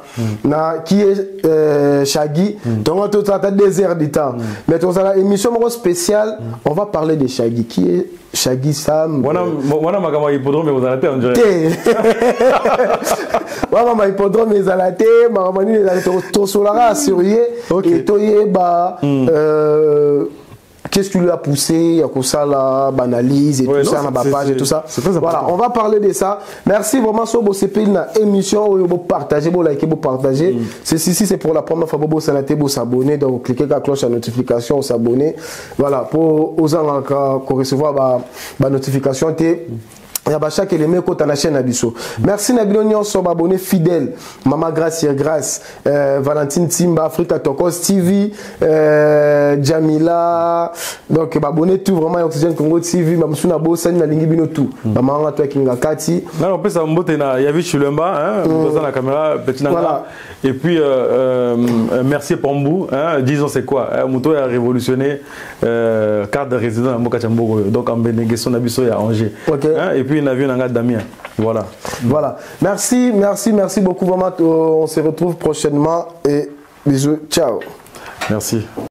qui est Shaggy. Donc, on a des heures de temps. Mais dans la émission spéciale, on va parler de Shaggy. Qui est Shaggy Sam? Voilà, ma hippodrome, vous arrêtez, on dirait. Voilà, ma hippodrome, vous arrêtez. Ma mani, vous arrêtez. Tout cela, assuré. Et toye, qu'est-ce qui lui a poussé à ça la banalise et tout ça, la page et tout ça. Voilà, on va parler de ça. Merci vraiment sur vos CP dans émission où vous partagez, vous likez, vous partagez. Ceci c'est pour la première fois vous s'abonner, donc cliquez sur la cloche à notification, vous s'abonner. Voilà, pour aux gens qui recevoir la notification. Il y a chaque élément qui est la chaîne Abisso. Merci Nabino sur abonné fidèle. Maman Grace, Valentine Timba, Africa Tokos TV, Jamila. Donc, abonné tout vraiment Oxygène Congo TV. Mamsuna Bossa, Nalingi Bino tout. Maman toi Kinga Kati. Là, on peut s'emboter na Yavi Chulumba, dans la caméra, petit nanga. Et puis, merci Pambou. Disons c'est quoi? Mouto a révolutionné carte de résident à Mokachambogo. Donc, en Bénéguesson Abisso et à Angers. Et puis, a vu un gars Damien. Voilà. Voilà. Merci beaucoup vraiment. On se retrouve prochainement et bisous. Ciao. Merci.